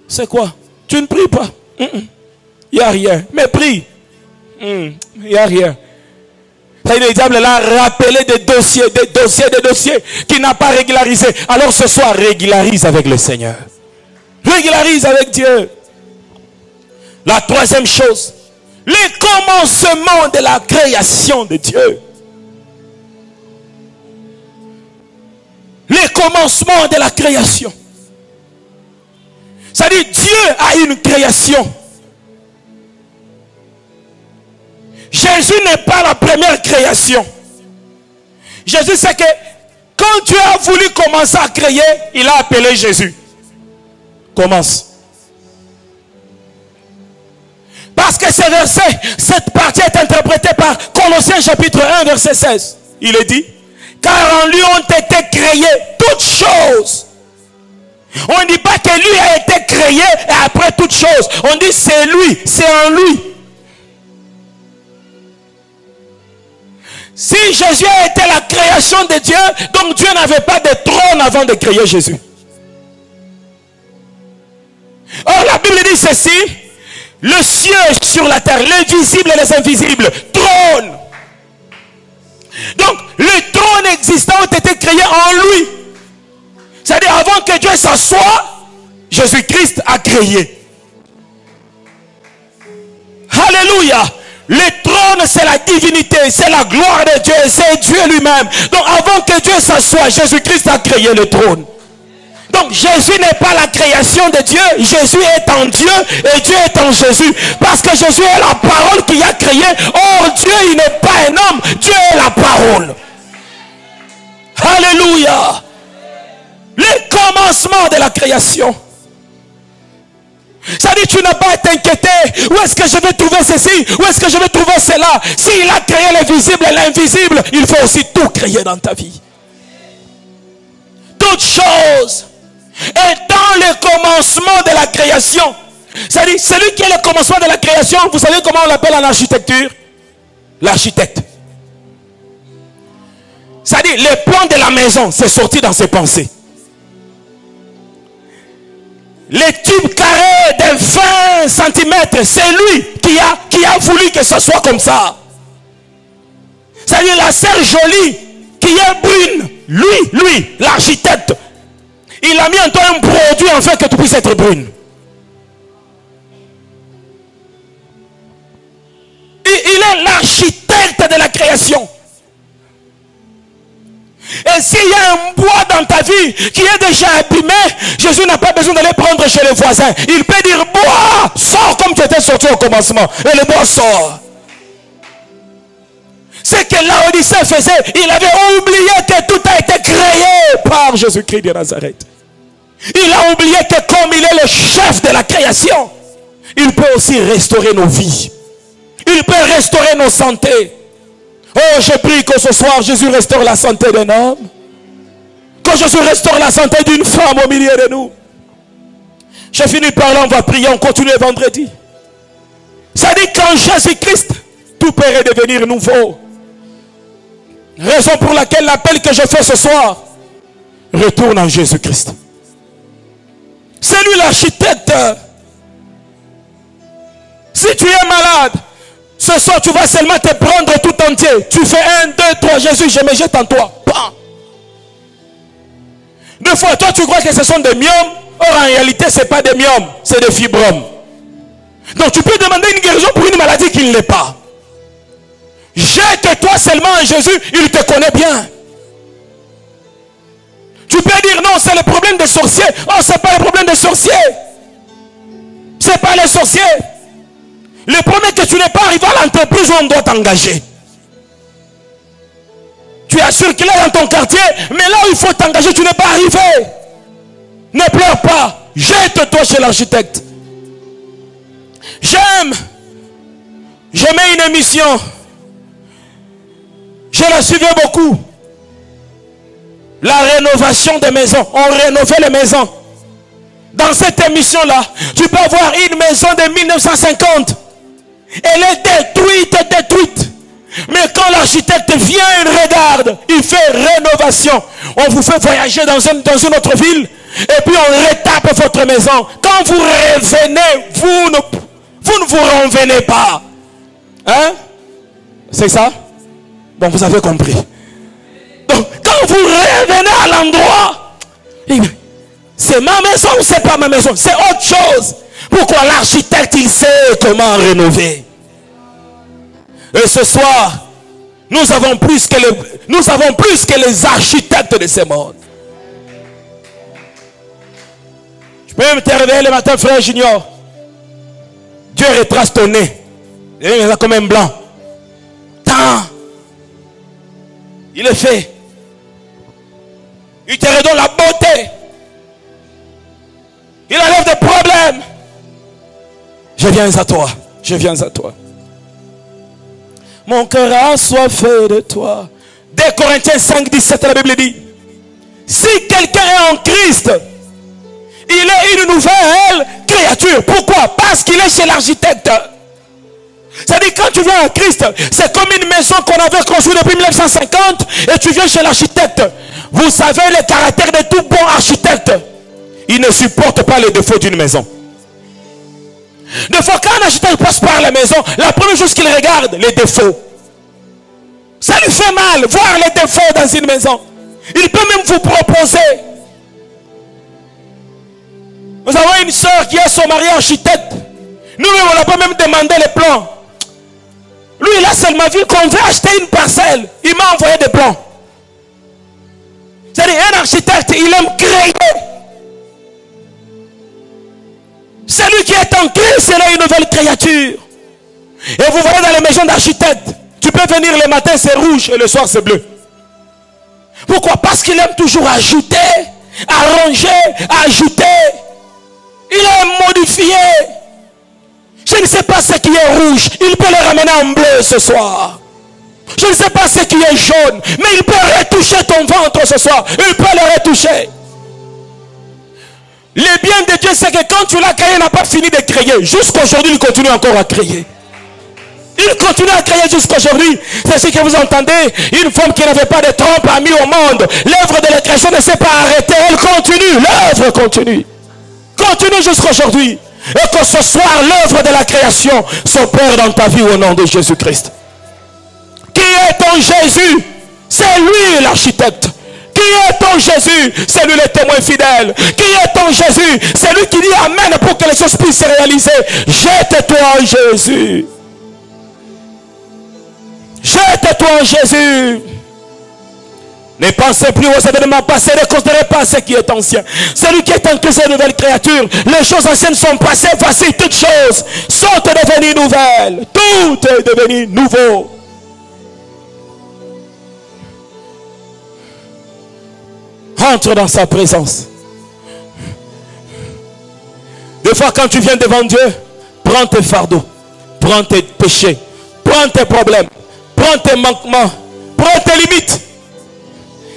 C'est quoi? Tu ne pries pas. Il n'y a rien. Mais prie. Il n'y a rien. Le diable l'a rappelé des dossiers qu'il n'a pas régularisé. Alors ce soir, régularise avec le Seigneur. Régularise avec Dieu. La troisième chose, les commencements de la création de Dieu. Les commencements de la création. C'est-à-dire, Dieu a une création. Jésus n'est pas la première création. Jésus, c'est que quand Dieu a voulu commencer à créer, il a appelé Jésus. Commence. Parce que ce verset, cette partie est interprétée par Colossiens chapitre 1, verset 16. Il est dit, car en lui ont été créées toutes choses. On ne dit pas que lui a été créé et après toutes choses. On dit c'est lui, c'est en lui. Si Jésus a été la création de Dieu, donc Dieu n'avait pas de trône avant de créer Jésus. Or la Bible dit ceci, le ciel sur la terre, les visibles et les invisibles, trône. Donc les trônes existants ont été créés en lui. C'est-à-dire avant que Dieu s'assoie, Jésus-Christ a créé. Alléluia. Le trône, c'est la divinité, c'est la gloire de Dieu, c'est Dieu lui-même. Donc avant que Dieu s'assoie, Jésus-Christ a créé le trône. Donc Jésus n'est pas la création de Dieu, Jésus est en Dieu et Dieu est en Jésus. Parce que Jésus est la parole qui a créé. Or Dieu, il n'est pas un homme, Dieu est la parole. Alléluia. Le commencement de la création. Ça dit, tu n'as pas à t'inquiéter. Où est-ce que je vais trouver ceci? Où est-ce que je vais trouver cela? S'il a créé le visible et l'invisible, il faut aussi tout créer dans ta vie. Toutes choses. Et dans le commencement de la création, c'est-à-dire, celui qui est le commencement de la création, vous savez comment on l'appelle en architecture? L'architecte. C'est-à-dire, le plan de la maison, c'est sorti dans ses pensées. Les tubes carrés de 20 cm, c'est lui qui a voulu que ce soit comme ça. C'est-à-dire la serre jolie qui est brune. Lui, l'architecte, il a mis en toi un produit en fait que tu puisses être brune. Il est l'architecte de la création. Et s'il y a un bois dans ta vie qui est déjà abîmé, Jésus n'a pas besoin d'aller prendre chez les voisins. Il peut dire, bois, sors comme tu étais sorti au commencement. Et le bois sort. C'est que Laodicée faisait, il avait oublié que tout a été créé par Jésus-Christ de Nazareth. Il a oublié que comme il est le chef de la création, il peut aussi restaurer nos vies. Il peut restaurer nos santé. Oh, je prie que ce soir, Jésus restaure la santé d'un homme. Que Jésus restaure la santé d'une femme au milieu de nous. J'ai fini par là, on va prier, on continue vendredi. Ça dit qu'en Jésus-Christ, tout peut redevenir nouveau. Raison pour laquelle l'appel que je fais ce soir, retourne en Jésus-Christ. C'est lui l'architecte. Si tu es malade, ce soir tu vas seulement te prendre tout entier. Tu fais 1, 2, 3, Jésus, je me jette en toi. Bam. Deux fois, toi tu crois que ce sont des myomes. Or en réalité, ce n'est pas des myomes, c'est des fibromes. Donc tu peux demander une guérison pour une maladie qui ne l'est pas. Jette-toi seulement en Jésus, il te connaît bien. Tu peux dire non, c'est le problème des sorciers. Oh, ce n'est pas le problème des sorciers. Ce n'est pas les sorciers. Le problème est que tu n'es pas arrivé à l'entreprise où on doit t'engager. Tu as circulé dans ton quartier, mais là où il faut t'engager, tu n'es pas arrivé. Ne pleure pas. Jette-toi chez l'architecte. J'aimais une émission. Je la suivais beaucoup. La rénovation des maisons. On rénovait les maisons. Dans cette émission-là, tu peux avoir une maison de 1950. Elle est détruite. Mais quand l'architecte vient, il regarde. Il fait rénovation. On vous fait voyager dans une autre ville. Et puis on retape votre maison. Quand vous revenez, vous ne vous revenez pas. Hein? C'est ça? Donc vous avez compris. Donc quand vous revenez à l'endroit, c'est ma maison ou c'est pas ma maison? C'est autre chose. Pourquoi l'architecte, il sait comment rénover. Et ce soir, nous avons plus que les architectes de ce monde. Je peux même te réveiller le matin, frère Junior. Dieu retrace ton nez. Il est comme un blanc. Tant. Il est fait. Il te redonne la beauté. Il enlève des problèmes. Je viens à toi. Je viens à toi. Mon cœur a soifé de toi. 2 Corinthiens 5, 17, la Bible dit. Si quelqu'un est en Christ, il est une nouvelle créature. Pourquoi? Parce qu'il est chez l'architecte. C'est-à-dire quand tu viens en Christ, c'est comme une maison qu'on avait construite depuis 1950 et tu viens chez l'architecte. Vous savez le caractère de tout bon architecte. Il ne supporte pas les défauts d'une maison. Des fois, quand un architecte passe par la maison, la première chose qu'il regarde, les défauts. Ça lui fait mal, voir les défauts dans une maison. Il peut même vous proposer. Nous avons une soeur qui a son mari architecte. Nous-mêmes, on n'a pas même demandé les plans. Lui, il a seulement vu qu'on veut acheter une parcelle. Il m'a envoyé des plans. C'est-à-dire, un architecte, il aime créer. Celui qui est en Christ, c'est là une nouvelle créature. Et vous voyez dans les maisons d'architectes, tu peux venir le matin, c'est rouge, et le soir, c'est bleu. Pourquoi? Parce qu'il aime toujours ajouter, arranger, ajouter. Il aime modifier. Je ne sais pas ce qui est rouge, il peut le ramener en bleu ce soir. Je ne sais pas ce qui est jaune, mais il peut retoucher ton ventre ce soir. Il peut le retoucher. Le bien de Dieu, c'est que quand tu l'as créé, il n'a pas fini de créer. Jusqu'aujourd'hui, il continue encore à créer. Il continue à créer jusqu'aujourd'hui. C'est ce que vous entendez. Une femme qui n'avait pas de trompe a mis au monde. L'œuvre de la création ne s'est pas arrêtée. Elle continue. L'œuvre continue. Continue jusqu'aujourd'hui. Et que ce soir, l'œuvre de la création s'opère dans ta vie au nom de Jésus-Christ. Qui est ton Jésus? C'est lui l'architecte. Qui est ton Jésus? C'est lui le témoin fidèle. Qui est ton Jésus? C'est lui qui dit Amen pour que les choses puissent se réaliser. Jette-toi en Jésus. Jette-toi en Jésus. Ne pensez plus aux événements passés, ne considérez pas ce qui est ancien. Celui qui est en Christ est une nouvelle créature. Les choses anciennes sont passées, voici toutes choses sont devenues nouvelles. Tout est devenu nouveau. Entre dans sa présence. Des fois quand tu viens devant Dieu, prends tes fardeaux, prends tes péchés, prends tes problèmes, prends tes manquements, prends tes limites.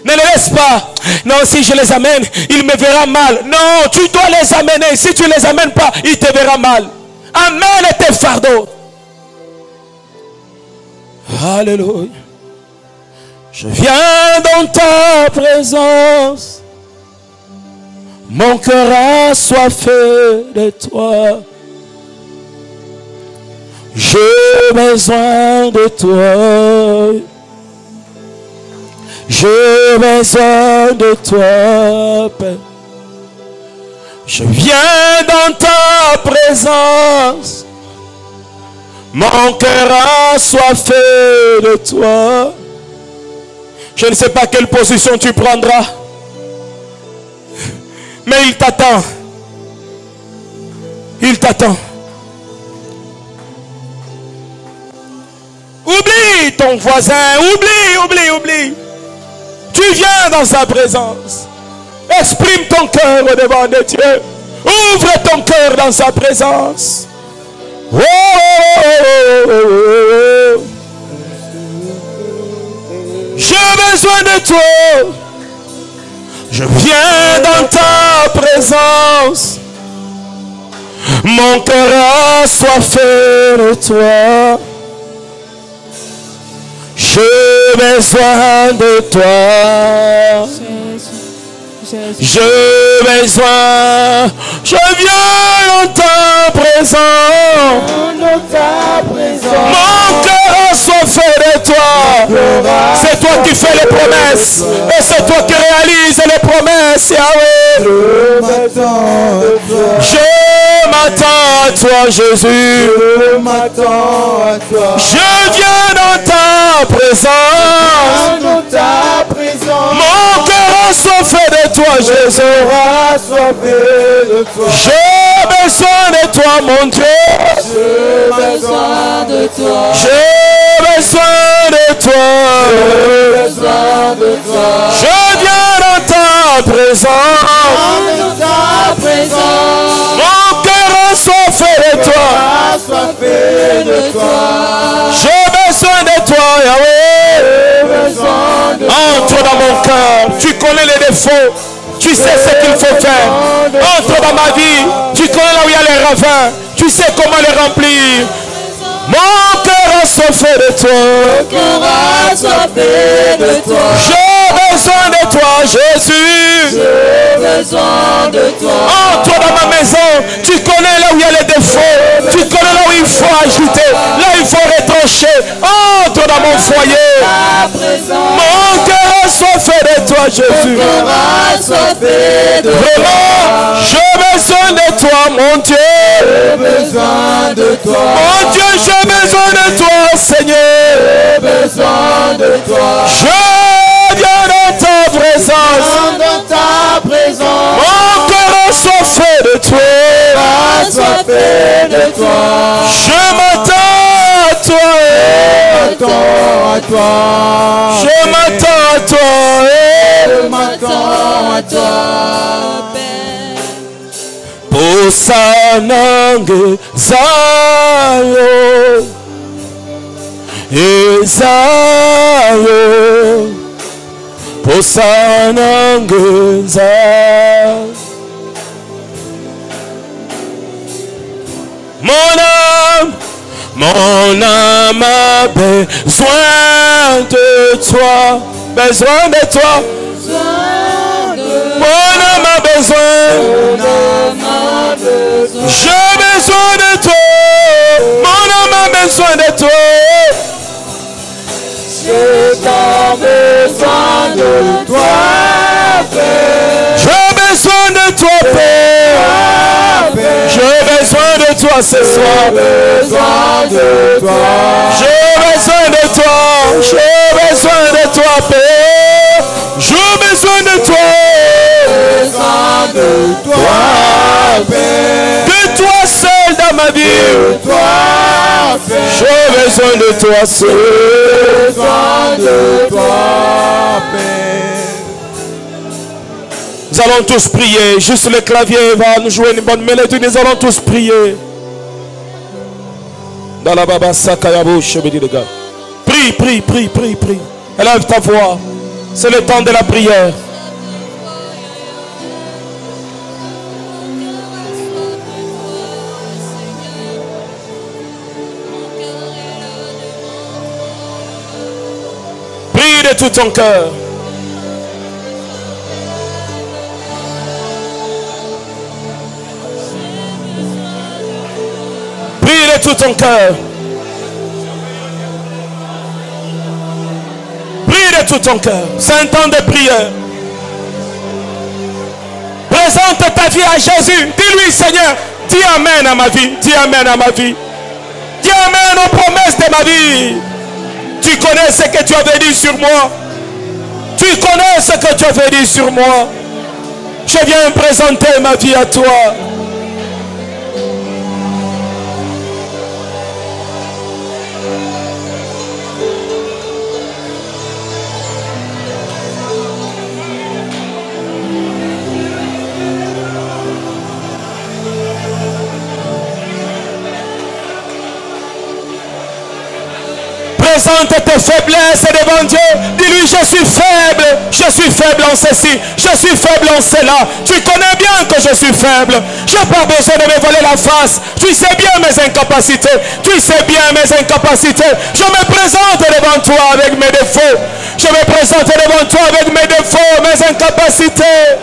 Ne les laisse pas. Non, si je les amène, il me verra mal. Non, tu dois les amener. Si tu ne les amènes pas, il te verra mal. Amène tes fardeaux. Alléluia. Je viens dans ta présence. Mon cœur a soifé de toi. J'ai besoin de toi. J'ai besoin de toi, Père. Je viens dans ta présence. Mon cœur a soifé de toi. Je ne sais pas quelle position tu prendras, mais il t'attend. Il t'attend. Oublie ton voisin, oublie. Tu viens dans sa présence. Exprime ton cœur au devant de Dieu. Ouvre ton cœur dans sa présence. Oh, oh, oh, oh, oh. J'ai besoin de toi. Je viens dans ta présence. Mon cœur a soifé de toi. J'ai besoin de toi. J'ai besoin. Je viens dans ta présence. Mon cœur a soifé de toi. C'est toi qui fais les promesses. Et c'est toi qui réalises les promesses, Yahweh. Je m'attends à toi, Jésus. Je m'attends à toi. Je viens dans ta présence. Mon cœur a soifé de toi, Jésus. J'ai besoin de toi, mon Dieu. J'ai besoin de toi. J'ai besoin de toi. J'ai besoin de toi. Je viens dans ta présence. Mon cœur a soifé de toi. J'ai besoin de toi, Yahweh. Entre dans mon cœur. Tu connais les défauts. Tu sais ce qu'il faut faire. Entre dans ma vie. Tu connais là où il y a les ravins. Tu sais comment les remplir. Mon cœur a soifé de toi. J'ai besoin de toi, Jésus. J'ai besoin de toi. Entre dans ma maison. Tu connais là où il y a les défauts. Tu connais là où il faut ajouter. Là où il faut retrancher. Entre dans mon foyer. Mon cœur a soifé de toi, Jésus. Vraiment, j'ai besoin de toi, mon Dieu. J'ai besoin de toi. Mon Dieu, j'ai besoin de toi, Seigneur. J'ai besoin de toi. Je viens dans ta présence. Mon cœur a soifé de toi. Je m'attends à toi. Je m'attends à toi. Je m'attends à toi. Posanange Zayo Ezayo Posanange Zayo. Mon âme a besoin de toi. Besoin de toi. Mon âme a besoin. J'ai besoin de toi. Mon âme a besoin de toi. J'ai tant besoin de toi, Père. J'ai besoin de toi, Père. J'ai besoin de toi ce soir. J'ai besoin de toi. J'ai besoin de toi. J'ai besoin de toi, Père. J'ai besoin de toi. J'ai besoin de toi, Père. De toi seul dans ma vie. De toi, Père. J'ai besoin de toi seul. J'ai besoin de toi, Père. Nous allons tous prier. Juste le clavier va nous jouer une bonne mélodie. Nous allons tous prier. Dans la baba sakayabo chebedi de gars. Prie, prie, prie, prie, prie. Élève ta voix. C'est le temps de la prière. Prie de tout ton cœur. ton cœur. Prie de tout ton cœur. C'est un temps de prière. Présente ta vie à Jésus. Dis-lui, Seigneur, dis Amen à ma vie. Dis Amen à ma vie. Dis Amen aux promesses de ma vie. Tu connais ce que tu avais dit sur moi. Tu connais ce que tu avais dit sur moi. Je viens présenter ma vie à toi. Présente tes faiblesses devant Dieu. Dis-lui, je suis faible en ceci, je suis faible en cela. Tu connais bien que je suis faible. Je n'ai pas besoin de me voler la face. Tu sais bien mes incapacités. Tu sais bien mes incapacités. Je me présente devant toi avec mes défauts. Je me présente devant toi avec mes défauts, mes incapacités.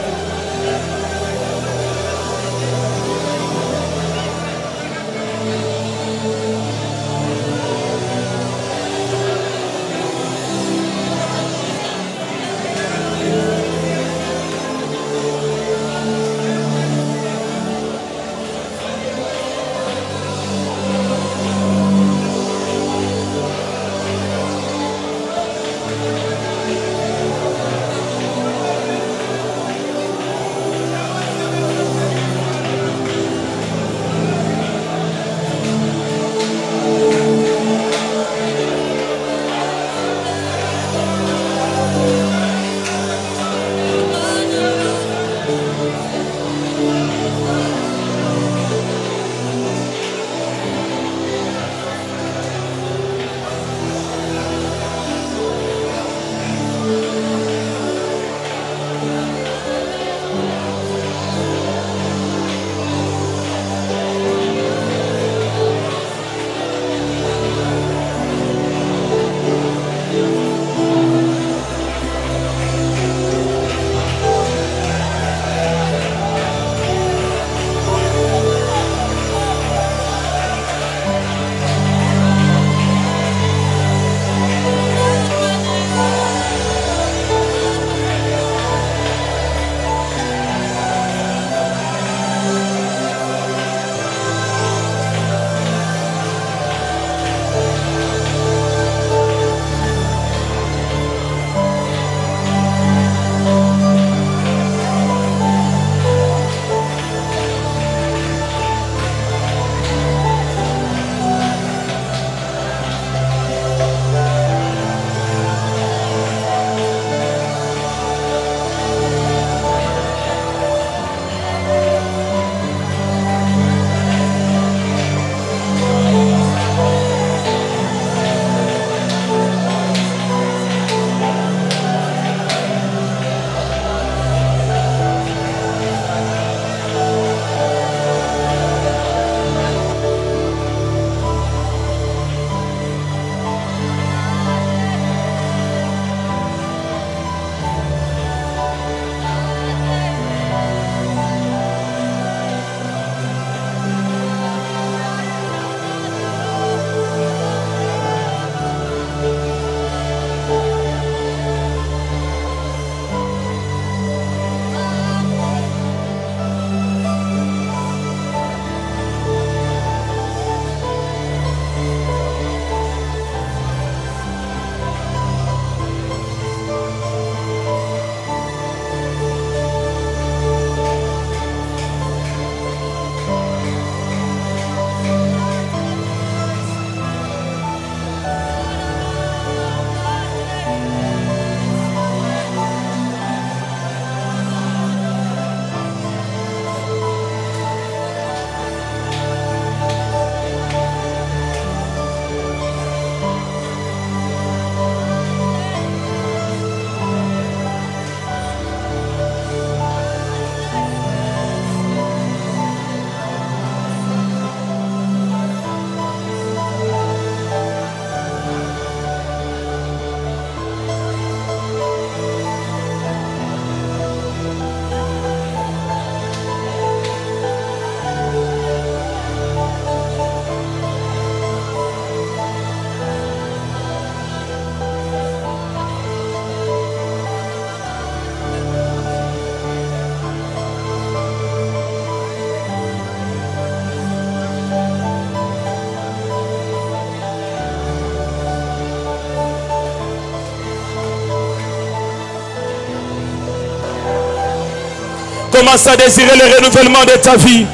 commence à désirer le renouvellement de ta vie,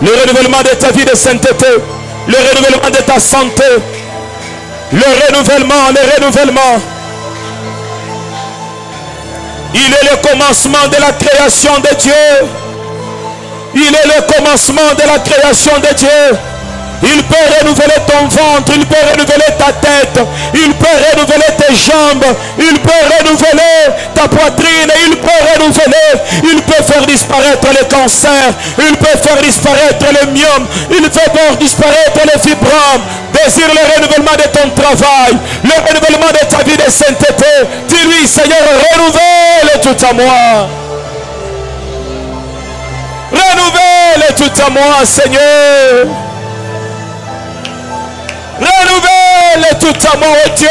le renouvellement de ta vie de sainteté, le renouvellement de ta santé, le renouvellement. Il est le commencement de la création de Dieu. Il est le commencement de la création de Dieu. Il peut renouveler ton ventre, il peut renouveler ta tête, il peut renouveler tes jambes, il peut renouveler ta poitrine, il peut renouveler, il peut faire disparaître le cancer, il peut faire disparaître le myome, il peut faire disparaître les fibromes. Désire le renouvellement de ton travail, le renouvellement de ta vie de sainteté. Dis-lui, Seigneur, renouvelle tout à moi. Renouvelle tout à moi, Seigneur. Renouvelle tout à moi, oh Dieu.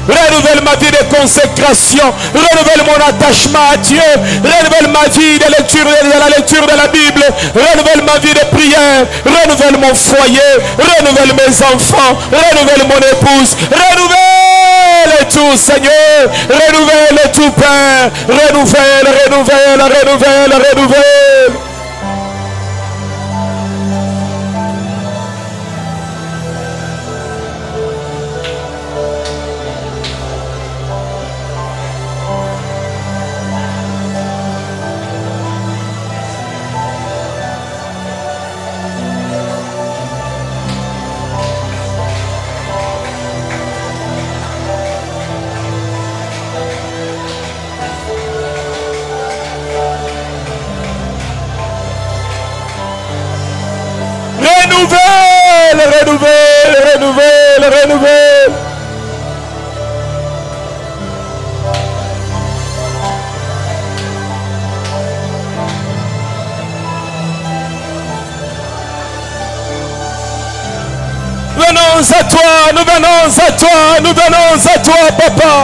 Renouvelle ma vie de consécration. Renouvelle mon attachement à Dieu. Renouvelle ma vie de lecture, de la lecture de la Bible. Renouvelle ma vie de prière. Renouvelle mon foyer. Renouvelle mes enfants. Renouvelle mon épouse. Renouvelle tout, Seigneur. Renouvelle tout, Père. Renouvelle. Renouvelle. Venons à toi, Papa.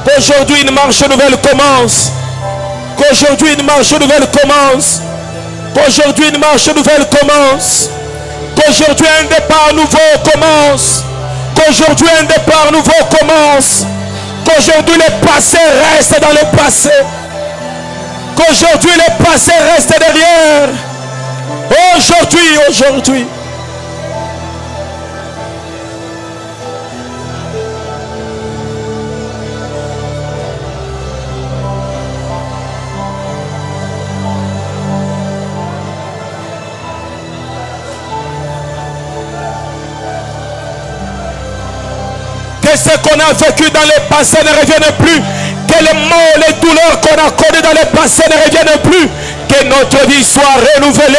Qu'aujourd'hui une marche nouvelle commence. Qu'aujourd'hui une marche nouvelle commence. Qu'aujourd'hui une marche nouvelle commence. Qu'aujourd'hui un départ nouveau commence. Qu'aujourd'hui un départ nouveau commence. Qu'aujourd'hui le passé reste dans le passé. Qu'aujourd'hui le passé reste derrière. Aujourd'hui. Que ce qu'on a vécu dans le passé ne revienne plus. Que les maux, les douleurs qu'on a connues dans le passé ne reviennent plus. Que notre vie soit renouvelée.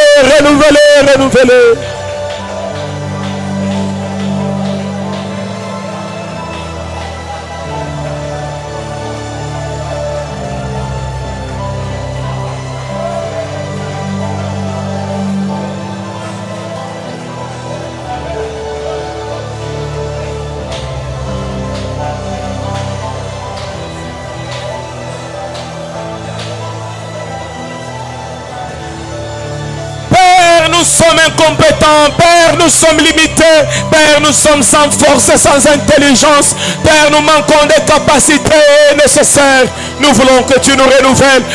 Nous sommes incompétents, Père, nous sommes limités, Père, nous sommes sans force, sans intelligence, Père, nous manquons des capacités nécessaires. Nous voulons que tu nous renouvelles,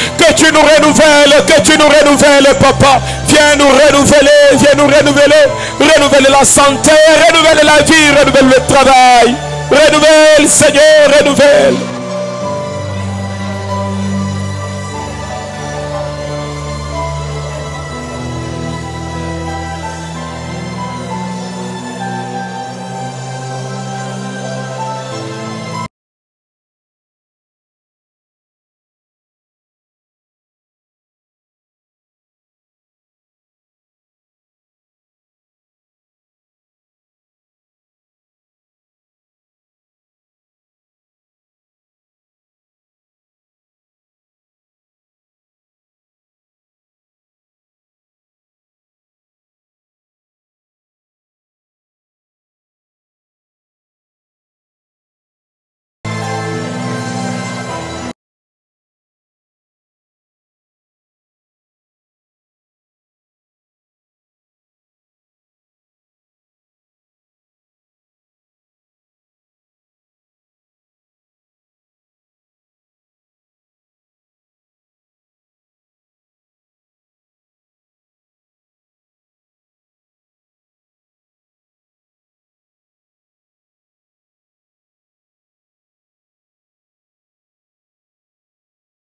Papa. Viens nous renouveler la santé, renouveler la vie, renouveler le travail, renouvelle, Seigneur, renouvelle.